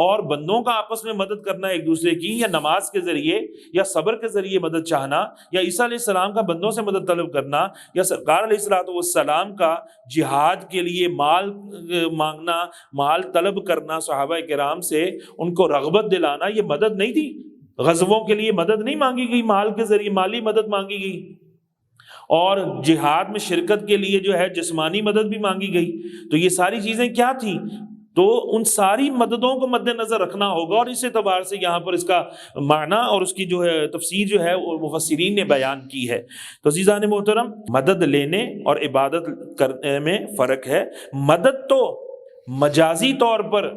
اور بندوں کا آپس میں مدد کرنا ایک دوسرے کی، یا نماز کے ذریعے یا صبر کے ذریعے مدد چاہنا، یا عیسیٰ علیہ السلام کا بندوں سے مدد طلب کرنا، یا سرکار علیہ الصلوۃ والسلام کا جہاد کے لیے مال مانگنا، مال طلب کرنا صحابہ کرام سے، ان کو رغبت دلانا، یہ مدد نہیں تھی؟ غزووں کے لیے مدد نہیں مانگی گئی، مال کے ذریعے مالی مدد مانگی گئی، اور جہاد میں شرکت کے لیے جو ہے جسمانی مدد بھی مانگی گئی۔ تو یہ ساری چیزیں کیا تھیں؟ تو ان ساری مددوں کو مد نظر رکھنا ہوگا، اور اس اعتبار سے یہاں پر اس کا معنی اور اس کی جو ہے تفسیر جو ہے وہ مفسرین نے بیان کی ہے۔ تو عزیزان محترم، مدد لینے اور عبادت کرنے میں فرق ہے۔ مدد تو مجازی طور پر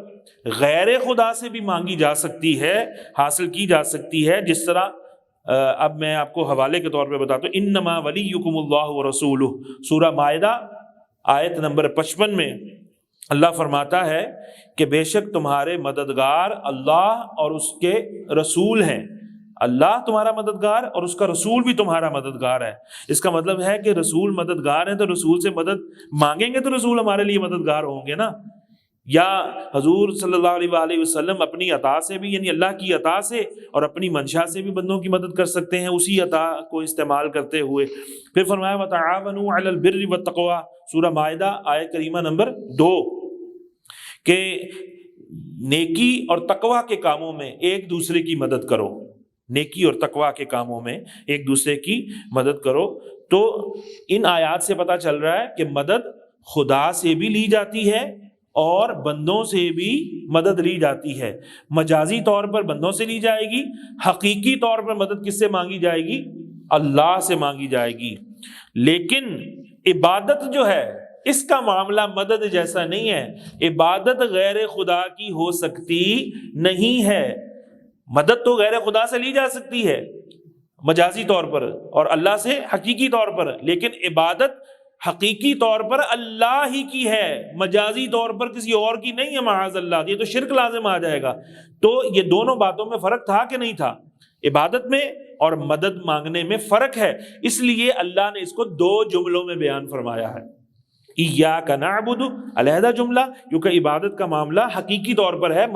غیر خدا سے بھی مانگی جا سکتی ہے، حاصل کی جا سکتی ہے، جس طرح اب میں آپ کو حوالے کے طور پہ بتاتا ہوں، انما ولیکم اللہ ورسولہ، سورہ مائدہ آیت نمبر 55 میں اللہ فرماتا ہے کہ بے شک تمہارے مددگار اللہ اور اس کے رسول ہیں۔ اللہ تمہارا مددگار اور اس کا رسول بھی تمہارا مددگار ہے۔ اس کا مطلب ہے کہ رسول مددگار ہیں تو رسول سے مدد مانگیں گے تو رسول ہمارے لیے مددگار ہوں گے نا۔ یا حضور صلی اللہ علیہ وآلہ وسلم اپنی عطا سے بھی، یعنی اللہ کی عطا سے اور اپنی منشا سے بھی بندوں کی مدد کر سکتے ہیں اسی عطا کو استعمال کرتے ہوئے۔ پھر فرمایا وَتَعَاوَنُوا عَلَى الْبِرِّ وَالتَّقْوَى، سورہ مائدہ آیت کریمہ نمبر 2، کہ نیکی اور تقوی کے کاموں میں ایک دوسرے کی مدد کرو، نیکی اور تقوی کے کاموں میں ایک دوسرے کی مدد کرو۔ تو ان آیات سے پتہ چل رہا ہے کہ مدد خدا سے بھی لی جاتی ہے اور بندوں سے بھی مدد لی جاتی ہے۔ مجازی طور پر بندوں سے لی جائے گی، حقیقی طور پر مدد کس سے مانگی جائے گی؟ اللہ سے مانگی جائے گی۔ لیکن عبادت جو ہے اس کا معاملہ مدد جیسا نہیں ہے، عبادت غیر خدا کی ہو سکتی نہیں ہے۔ مدد تو غیر خدا سے لی جا سکتی ہے مجازی طور پر اور اللہ سے حقیقی طور پر، لیکن عبادت حقیقی طور پر اللہ ہی کی ہے، مجازی طور پر کسی اور کی نہیں ہے، معاذ اللہ، یہ تو شرک لازم آ جائے گا۔ تو یہ دونوں باتوں میں فرق تھا کہ نہیں تھا؟ عبادت میں اور مدد مانگنے میں فرق ہے، اس لیے اللہ نے اس کو دو جملوں میں بیان فرمایا ہے۔ ایاک نعبد علیحدہ جملہ، کیونکہ عبادت کا معاملہ حقیقی طور پر ہے،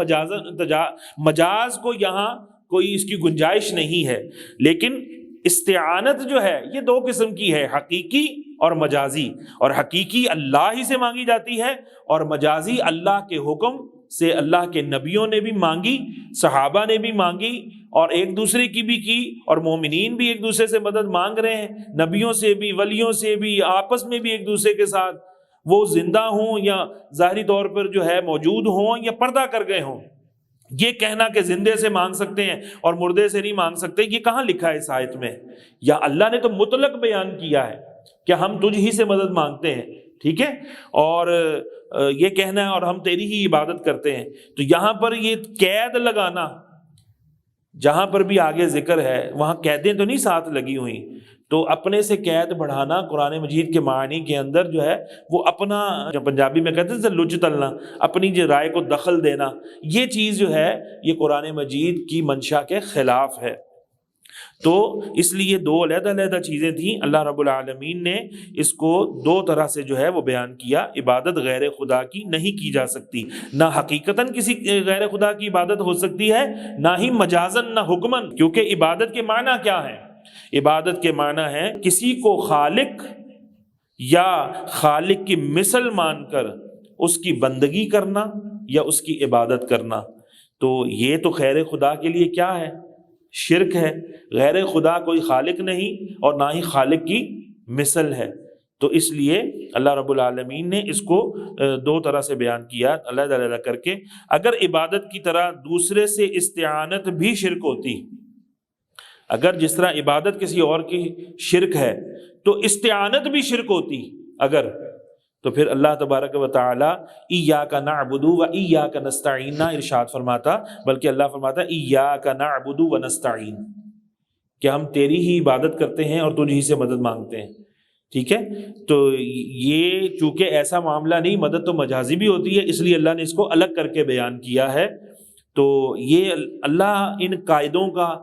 مجاز کو یہاں کوئی اس کی گنجائش نہیں ہے۔ لیکن استعانت جو ہے یہ دو قسم کی ہے، حقیقی اور مجازی، اور حقیقی اللہ ہی سے مانگی جاتی ہے، اور مجازی اللہ کے حکم سے اللہ کے نبیوں نے بھی مانگی، صحابہ نے بھی مانگی، اور ایک دوسرے کی بھی کی، اور مومنین بھی ایک دوسرے سے مدد مانگ رہے ہیں، نبیوں سے بھی، ولیوں سے بھی، آپس میں بھی ایک دوسرے کے ساتھ، وہ زندہ ہوں یا ظاہری طور پر جو ہے موجود ہوں یا پردہ کر گئے ہوں۔ یہ کہنا کہ زندے سے مانگ سکتے ہیں اور مردے سے نہیں مانگ سکتے، یہ کہاں لکھا ہے اس آیت میں؟ یا اللہ نے تو مطلق بیان کیا ہے کہ ہم تجھ ہی سے مدد مانگتے ہیں، ٹھیک ہے، اور یہ کہنا ہے اور ہم تیری ہی عبادت کرتے ہیں۔ تو یہاں پر یہ قید لگانا جہاں پر بھی آگے ذکر ہے وہاں قیدیں تو نہیں ساتھ لگی ہوئی، تو اپنے سے قید بڑھانا قرآن مجید کے معنی کے اندر جو ہے وہ اپنا، جو پنجابی میں کہتے ہیں لج تلنا، اپنی جو رائے کو دخل دینا، یہ چیز جو ہے یہ قرآن مجید کی منشا کے خلاف ہے۔ تو اس لیے دو علیحدہ علیحدہ چیزیں تھیں، اللہ رب العالمین نے اس کو دو طرح سے جو ہے وہ بیان کیا۔ عبادت غیر خدا کی نہیں کی جا سکتی، نہ حقیقتاً کسی غیر خدا کی عبادت ہو سکتی ہے، نہ ہی مجازاً نہ حکماً، کیونکہ عبادت کے معنی کیا ہے؟ عبادت کے معنی ہے کسی کو خالق یا خالق کی مثل مان کر اس کی بندگی کرنا یا اس کی عبادت کرنا۔ تو یہ تو خیر خدا کے لیے کیا ہے؟ شرک ہے۔ غیر خدا کوئی خالق نہیں اور نہ ہی خالق کی مثل ہے، تو اس لیے اللہ رب العالمین نے اس کو دو طرح سے بیان کیا علیحدہ علیحدہ کر کے۔ اگر عبادت کی طرح دوسرے سے استعانت بھی شرک ہوتی، اگر جس طرح عبادت کسی اور کی شرک ہے تو استعانت بھی شرک ہوتی اگر، تو پھر اللہ تبارک و تعالی ایاک نعبد و ایاک نستعین نہ ارشاد فرماتا، بلکہ اللہ فرماتا ایاک نعبد و نستعین، کہ ہم تیری ہی عبادت کرتے ہیں اور تجھ ہی سے مدد مانگتے ہیں۔ ٹھیک ہے، تو یہ چونکہ ایسا معاملہ نہیں، مدد تو مجازی بھی ہوتی ہے، اس لیے اللہ نے اس کو الگ کر کے بیان کیا ہے۔ تو یہ اللہ ان قاعدوں کا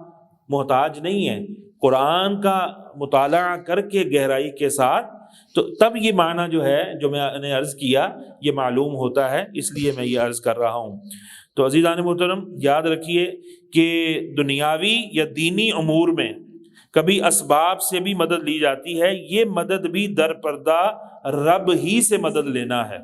محتاج نہیں ہے، قرآن کا مطالعہ کر کے گہرائی کے ساتھ تو تب یہ معنی جو ہے جو میں نے عرض کیا یہ معلوم ہوتا ہے، اس لیے میں یہ عرض کر رہا ہوں۔ تو عزیزان محترم یاد رکھیے کہ دنیاوی یا دینی امور میں کبھی اسباب سے بھی مدد لی جاتی ہے، یہ مدد بھی در پردہ رب ہی سے مدد لینا ہے۔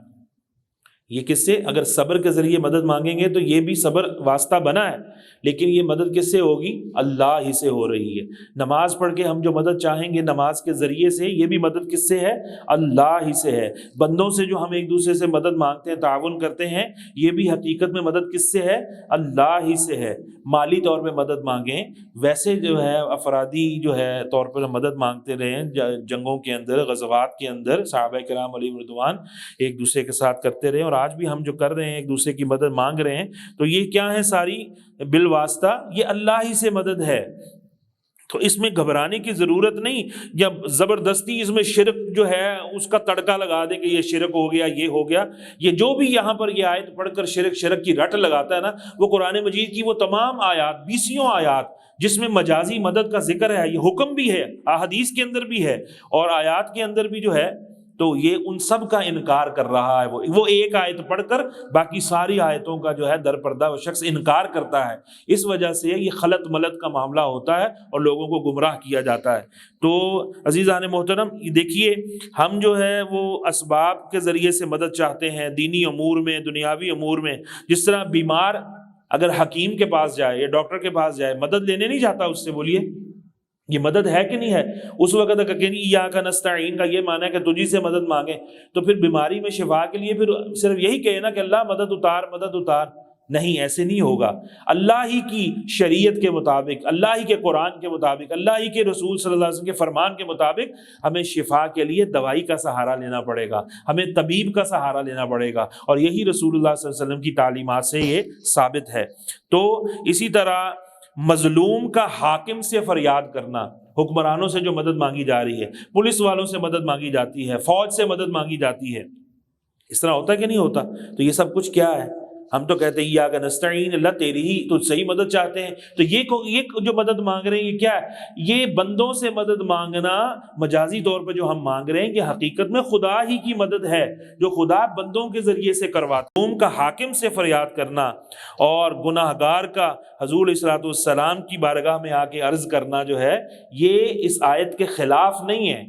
یہ کس سے؟ اگر صبر کے ذریعے مدد مانگیں گے تو یہ بھی صبر واسطہ بنا ہے، لیکن یہ مدد کس سے ہوگی؟ اللہ ہی سے ہو رہی ہے۔ نماز پڑھ کے ہم جو مدد چاہیں گے نماز کے ذریعے سے، یہ بھی مدد کس سے ہے؟ اللہ ہی سے ہے۔ بندوں سے جو ہم ایک دوسرے سے مدد مانگتے ہیں، تعاون کرتے ہیں، یہ بھی حقیقت میں مدد کس سے ہے؟ اللہ ہی سے ہے۔ مالی طور پہ مدد مانگیں، ویسے جو ہے افرادی جو ہے طور پر مدد مانگتے رہیں، جنگوں کے اندر، غزوات کے اندر صحابہ کرام علیہم رضوان ایک دوسرے کے ساتھ کرتے رہے، اور آج بھی ہم جو کر رہے ہیں ایک دوسرے کی مدد مانگ رہے ہیں، تو یہ کیا ہے؟ ساری بالواسطہ یہ اللہ ہی سے مدد ہے۔ تو اس میں گھبرانے کی ضرورت نہیں، یا زبردستی اس میں شرک جو ہے اس کا تڑکا لگا دے کہ یہ شرک ہو گیا، یہ ہو گیا۔ یہ جو بھی یہاں پر یہ آیت پڑھ کر شرک کی رٹ لگاتا ہے نا، وہ قرآن مجید کی وہ تمام آیات، 20 آیات جس میں مجازی مدد کا ذکر ہے، یہ حکم بھی ہے، احادیث کے اندر بھی ہے اور آیات کے اندر بھی جو ہے، تو یہ ان سب کا انکار کر رہا ہے۔ وہ ایک آیت پڑھ کر باقی ساری آیتوں کا جو ہے در پردہ وہ شخص انکار کرتا ہے۔ اس وجہ سے یہ خلط ملط کا معاملہ ہوتا ہے اور لوگوں کو گمراہ کیا جاتا ہے۔ تو عزیزان محترم دیکھیے، ہم جو ہے وہ اسباب کے ذریعے سے مدد چاہتے ہیں دینی امور میں، دنیاوی امور میں۔ جس طرح بیمار اگر حکیم کے پاس جائے یا ڈاکٹر کے پاس جائے، مدد لینے نہیں جاتا اس سے، بولیے یہ مدد ہے کہ نہیں ہے؟ اس وقت اگر کہیں ایاک نستعین کا یہ معنی ہے کہ تجھی سے مدد مانگیں، تو پھر بیماری میں شفا کے لیے پھر صرف یہی کہے نا کہ اللہ مدد اتار، مدد اتار۔ نہیں، ایسے نہیں ہوگا۔ اللہ ہی کی شریعت کے مطابق، اللہ ہی کے قرآن کے مطابق، اللہ ہی کے رسول صلی اللہ علیہ وسلم کے فرمان کے مطابق ہمیں شفا کے لیے دوائی کا سہارا لینا پڑے گا، ہمیں طبیب کا سہارا لینا پڑے گا، اور یہی رسول اللہ صلی اللہ علیہ وسلم کی تعلیمات سے یہ ثابت ہے۔ تو اسی طرح مظلوم کا حاکم سے فریاد کرنا، حکمرانوں سے جو مدد مانگی جا رہی ہے، پولیس والوں سے مدد مانگی جاتی ہے، فوج سے مدد مانگی جاتی ہے، اس طرح ہوتا ہے کہ نہیں ہوتا؟ تو یہ سب کچھ کیا ہے؟ ہم تو کہتے ہیں ایاک نستعین، اللہ تیری ہی تجھ سے ہی مدد چاہتے ہیں۔ تو یہ جو مدد مانگ رہے ہیں یہ کیا ہے؟ یہ بندوں سے مدد مانگنا مجازی طور پہ جو ہم مانگ رہے ہیں کہ حقیقت میں خدا ہی کی مدد ہے جو خدا بندوں کے ذریعے سے کرواتا ہے۔ ان کا حاکم سے فریاد کرنا اور گناہ گار کا حضور علیہ الصلوۃ والسلام کی بارگاہ میں آ کے عرض کرنا جو ہے، یہ اس آیت کے خلاف نہیں ہے۔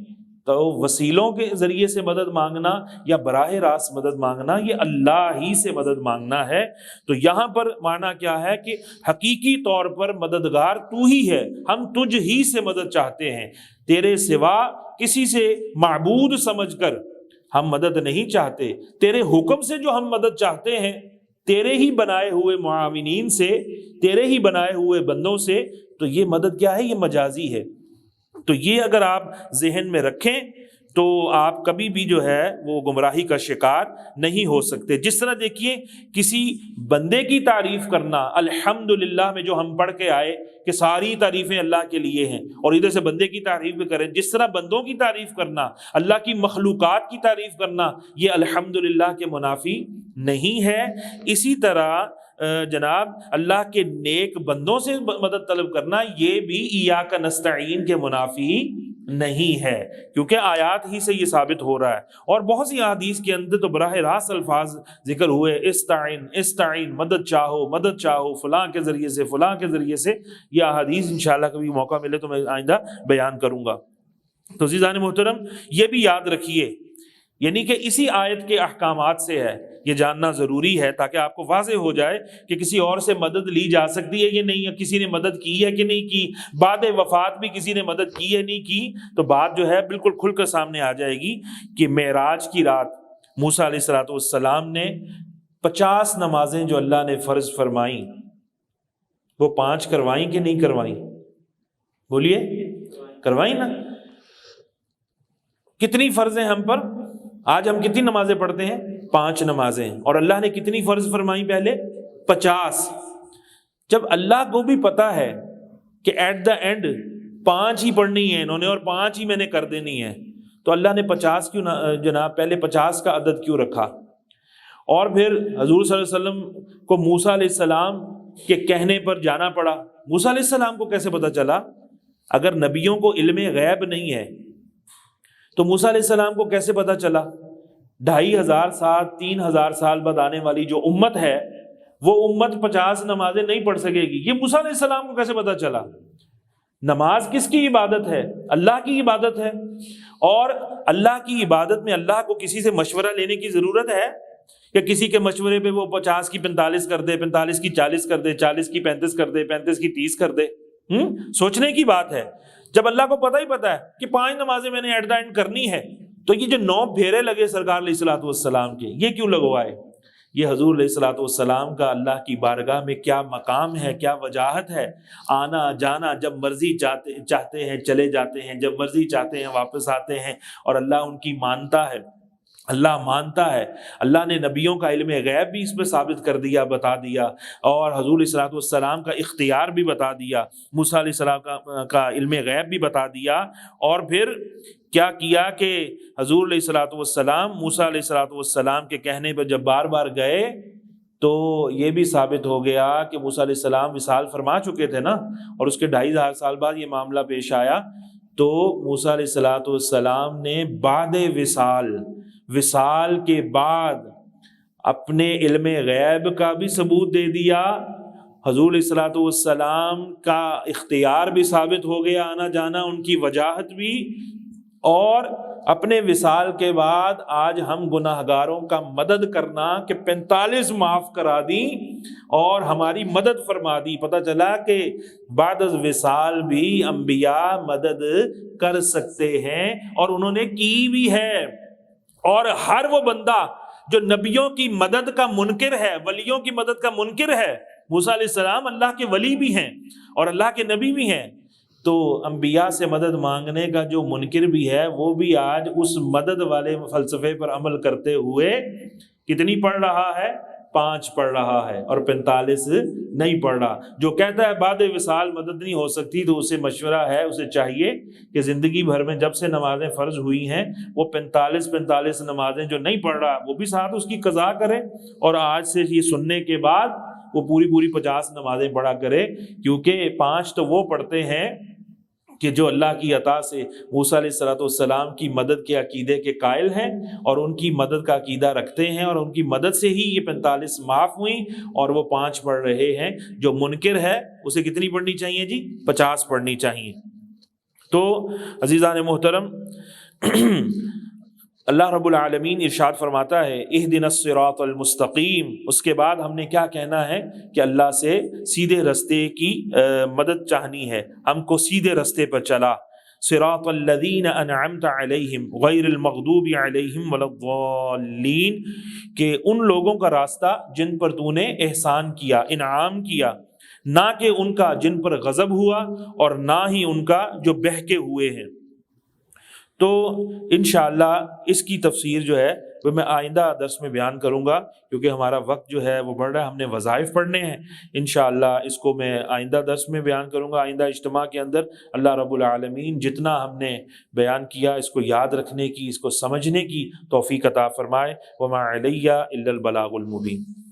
تو وسیلوں کے ذریعے سے مدد مانگنا یا براہ راست مدد مانگنا، یہ اللہ ہی سے مدد مانگنا ہے۔ تو یہاں پر معنی کیا ہے کہ حقیقی طور پر مددگار تو ہی ہے، ہم تجھ ہی سے مدد چاہتے ہیں، تیرے سوا کسی سے معبود سمجھ کر ہم مدد نہیں چاہتے، تیرے حکم سے جو ہم مدد چاہتے ہیں، تیرے ہی بنائے ہوئے معاونین سے، تیرے ہی بنائے ہوئے بندوں سے۔ تو یہ مدد کیا ہے؟ یہ مجازی ہے۔ تو یہ اگر آپ ذہن میں رکھیں تو آپ کبھی بھی جو ہے وہ گمراہی کا شکار نہیں ہو سکتے۔ جس طرح دیکھیے کسی بندے کی تعریف کرنا، الحمدللہ میں جو ہم پڑھ کے آئے کہ ساری تعریفیں اللہ کے لیے ہیں، اور ادھر سے بندے کی تعریف بھی کریں، جس طرح بندوں کی تعریف کرنا، اللہ کی مخلوقات کی تعریف کرنا، یہ الحمدللہ کے منافی نہیں ہے۔ اسی طرح جناب اللہ کے نیک بندوں سے مدد طلب کرنا، یہ بھی ایاک نستعین کے منافی نہیں ہے، کیونکہ آیات ہی سے یہ ثابت ہو رہا ہے۔ اور بہت سی احادیث کے اندر تو براہ راست الفاظ ذکر ہوئے، استعین استعین، مدد چاہو مدد چاہو، فلاں کے ذریعے سے فلاں کے ذریعے سے۔ یہ احادیث انشاءاللہ کبھی موقع ملے تو میں آئندہ بیان کروں گا۔ تو عزیزان محترم یہ بھی یاد رکھیے، یعنی کہ اسی آیت کے احکامات سے ہے، یہ جاننا ضروری ہے تاکہ آپ کو واضح ہو جائے کہ کسی اور سے مدد لی جا سکتی ہے یا نہیں، یا کسی نے مدد کی ہے کہ نہیں کی، بعد وفات بھی کسی نے مدد کی ہے نہیں کی، تو بات جو ہے بالکل کھل کر سامنے آ جائے گی کہ معراج کی رات موسیٰ علیہ السلام نے 50 نمازیں جو اللہ نے فرض فرمائیں، وہ 5 کروائیں کہ نہیں کروائیں؟ بولیے، کروائیں نا؟ کتنی فرض ہیں ہم پر؟ آج ہم کتنی نمازیں پڑھتے ہیں؟ 5 نمازیں، اور اللہ نے کتنی فرض فرمائی پہلے؟ 50۔ جب اللہ کو بھی پتا ہے کہ ایٹ دا اینڈ 5 ہی پڑھنی ہے انہوں نے، اور 5 ہی میں نے کر دینی ہے، تو اللہ نے 50 کیوں جناب پہلے 50 کا عدد کیوں رکھا؟ اور پھر حضور صلی اللہ علیہ وسلم کو موسیٰ علیہ السلام کے کہنے پر جانا پڑا۔ موسیٰ علیہ السلام کو کیسے پتا چلا؟ اگر نبیوں کو علم غیب نہیں ہے تو موسیٰ علیہ السلام کو کیسے پتا چلا؟ 2500 سال 3000 سال بعد آنے والی جو امت ہے وہ امت 50 نمازیں نہیں پڑھ سکے گی، یہ موسیٰ علیہ السلام کو کیسے پتا چلا؟ نماز کس کی عبادت ہے؟ اللہ کی عبادت ہے، اور اللہ کی عبادت میں اللہ کو کسی سے مشورہ لینے کی ضرورت ہے کہ کسی کے مشورے پہ وہ 50 کی 45 کر دے، 45 کی 40 کر دے، 40 کی 35 کر دے، 35 کی 30 کر دے؟ سوچنے کی بات ہے۔ جب اللہ کو پتہ ہی پتہ ہے کہ 5 نمازیں میں نے ایٹ دا اینڈ کرنی ہے، تو یہ جو 9 پھیرے لگے سرکار علیہ الصلوۃ والسلام کے، یہ کیوں لگوائے؟ یہ حضور علیہ الصلوۃ والسلام کا اللہ کی بارگاہ میں کیا مقام ہے، کیا وجاہت ہے۔ آنا جانا، جب مرضی چاہتے ہیں چلے جاتے ہیں، جب مرضی چاہتے ہیں واپس آتے ہیں، اور اللہ ان کی مانتا ہے، اللہ مانتا ہے۔ اللہ نے نبیوں کا علم غیب بھی اس پہ ثابت کر دیا، بتا دیا، اور حضور علیہ الصلوۃ والسلام کا اختیار بھی بتا دیا، موسیٰ علیہ السلام کا علم غیب بھی بتا دیا۔ اور پھر کیا کیا کہ حضور علیہ الصلوۃ والسلام موسیٰ علیہ الصلوۃ والسلام کے کہنے پر جب بار بار گئے تو یہ بھی ثابت ہو گیا کہ موسیٰ علیہ السلام وصال فرما چکے تھے نا، اور اس کے 2500 سال بعد یہ معاملہ پیش آیا، تو موسیٰ علیہ الصلوۃ والسلام نے بعد وصال کے بعد اپنے علم غیب کا بھی ثبوت دے دیا، حضور علیہ الصلوۃ والسلام کا اختیار بھی ثابت ہو گیا، آنا جانا، ان کی وجاہت بھی، اور اپنے وصال کے بعد آج ہم گناہگاروں کا مدد کرنا کہ 45 معاف کرا دی اور ہماری مدد فرما دی۔ پتہ چلا کہ بعد از وصال بھی انبیاء مدد کر سکتے ہیں، اور انہوں نے کی بھی ہے۔ اور ہر وہ بندہ جو نبیوں کی مدد کا منکر ہے، ولیوں کی مدد کا منکر ہے، موسیٰ علیہ السلام اللہ کے ولی بھی ہیں اور اللہ کے نبی بھی ہیں، تو انبیاء سے مدد مانگنے کا جو منکر بھی ہے وہ بھی آج اس مدد والے فلسفے پر عمل کرتے ہوئے کتنی پڑھ رہا ہے؟ 5 پڑھ رہا ہے، اور 45 نہیں پڑھ رہا۔ جو کہتا ہے بعد وصال مدد نہیں ہو سکتی، تو اسے مشورہ ہے، اسے چاہیے کہ زندگی بھر میں جب سے نمازیں فرض ہوئی ہیں وہ 45 نمازیں جو نہیں پڑھ رہا وہ بھی ساتھ اس کی قضا کرے، اور آج سے یہ سننے کے بعد وہ پوری 50 نمازیں پڑھا کرے، کیونکہ 5 تو وہ پڑھتے ہیں کہ جو اللہ کی عطا سے موسیٰ علیہ الصلوۃ والسلام کی مدد کے عقیدے کے قائل ہیں اور ان کی مدد کا عقیدہ رکھتے ہیں، اور ان کی مدد سے ہی یہ 45 معاف ہوئیں، اور وہ 5 پڑھ رہے ہیں۔ جو منکر ہے اسے کتنی پڑھنی چاہیے جی؟ 50 پڑھنی چاہیے۔ تو عزیزان محترم، اللہ رب العالمین ارشاد فرماتا ہے اہدنا الصراط المستقیم، اس کے بعد ہم نے کیا کہنا ہے کہ اللہ سے سیدھے رستے کی مدد چاہنی ہے، ہم کو سیدھے رستے پر چلا۔ صراط الذین انعمت علیہم غیر المغضوب علیہم ولا الضالین، کہ ان لوگوں کا راستہ جن پر تو نے احسان کیا، انعام کیا، نہ کہ ان کا جن پر غضب ہوا اور نہ ہی ان کا جو بہکے ہوئے ہیں۔ تو انشاءاللہ اس کی تفسیر جو ہے وہ میں آئندہ درس میں بیان کروں گا، کیونکہ ہمارا وقت جو ہے وہ بڑھ رہا ہے، ہم نے وظائف پڑھنے ہیں۔ انشاءاللہ اس کو میں آئندہ درس میں بیان کروں گا، آئندہ اجتماع کے اندر۔ اللہ رب العالمین جتنا ہم نے بیان کیا اس کو یاد رکھنے کی، اس کو سمجھنے کی توفیق عطا فرمائے۔ وما علیہ الا البلاغ المبین۔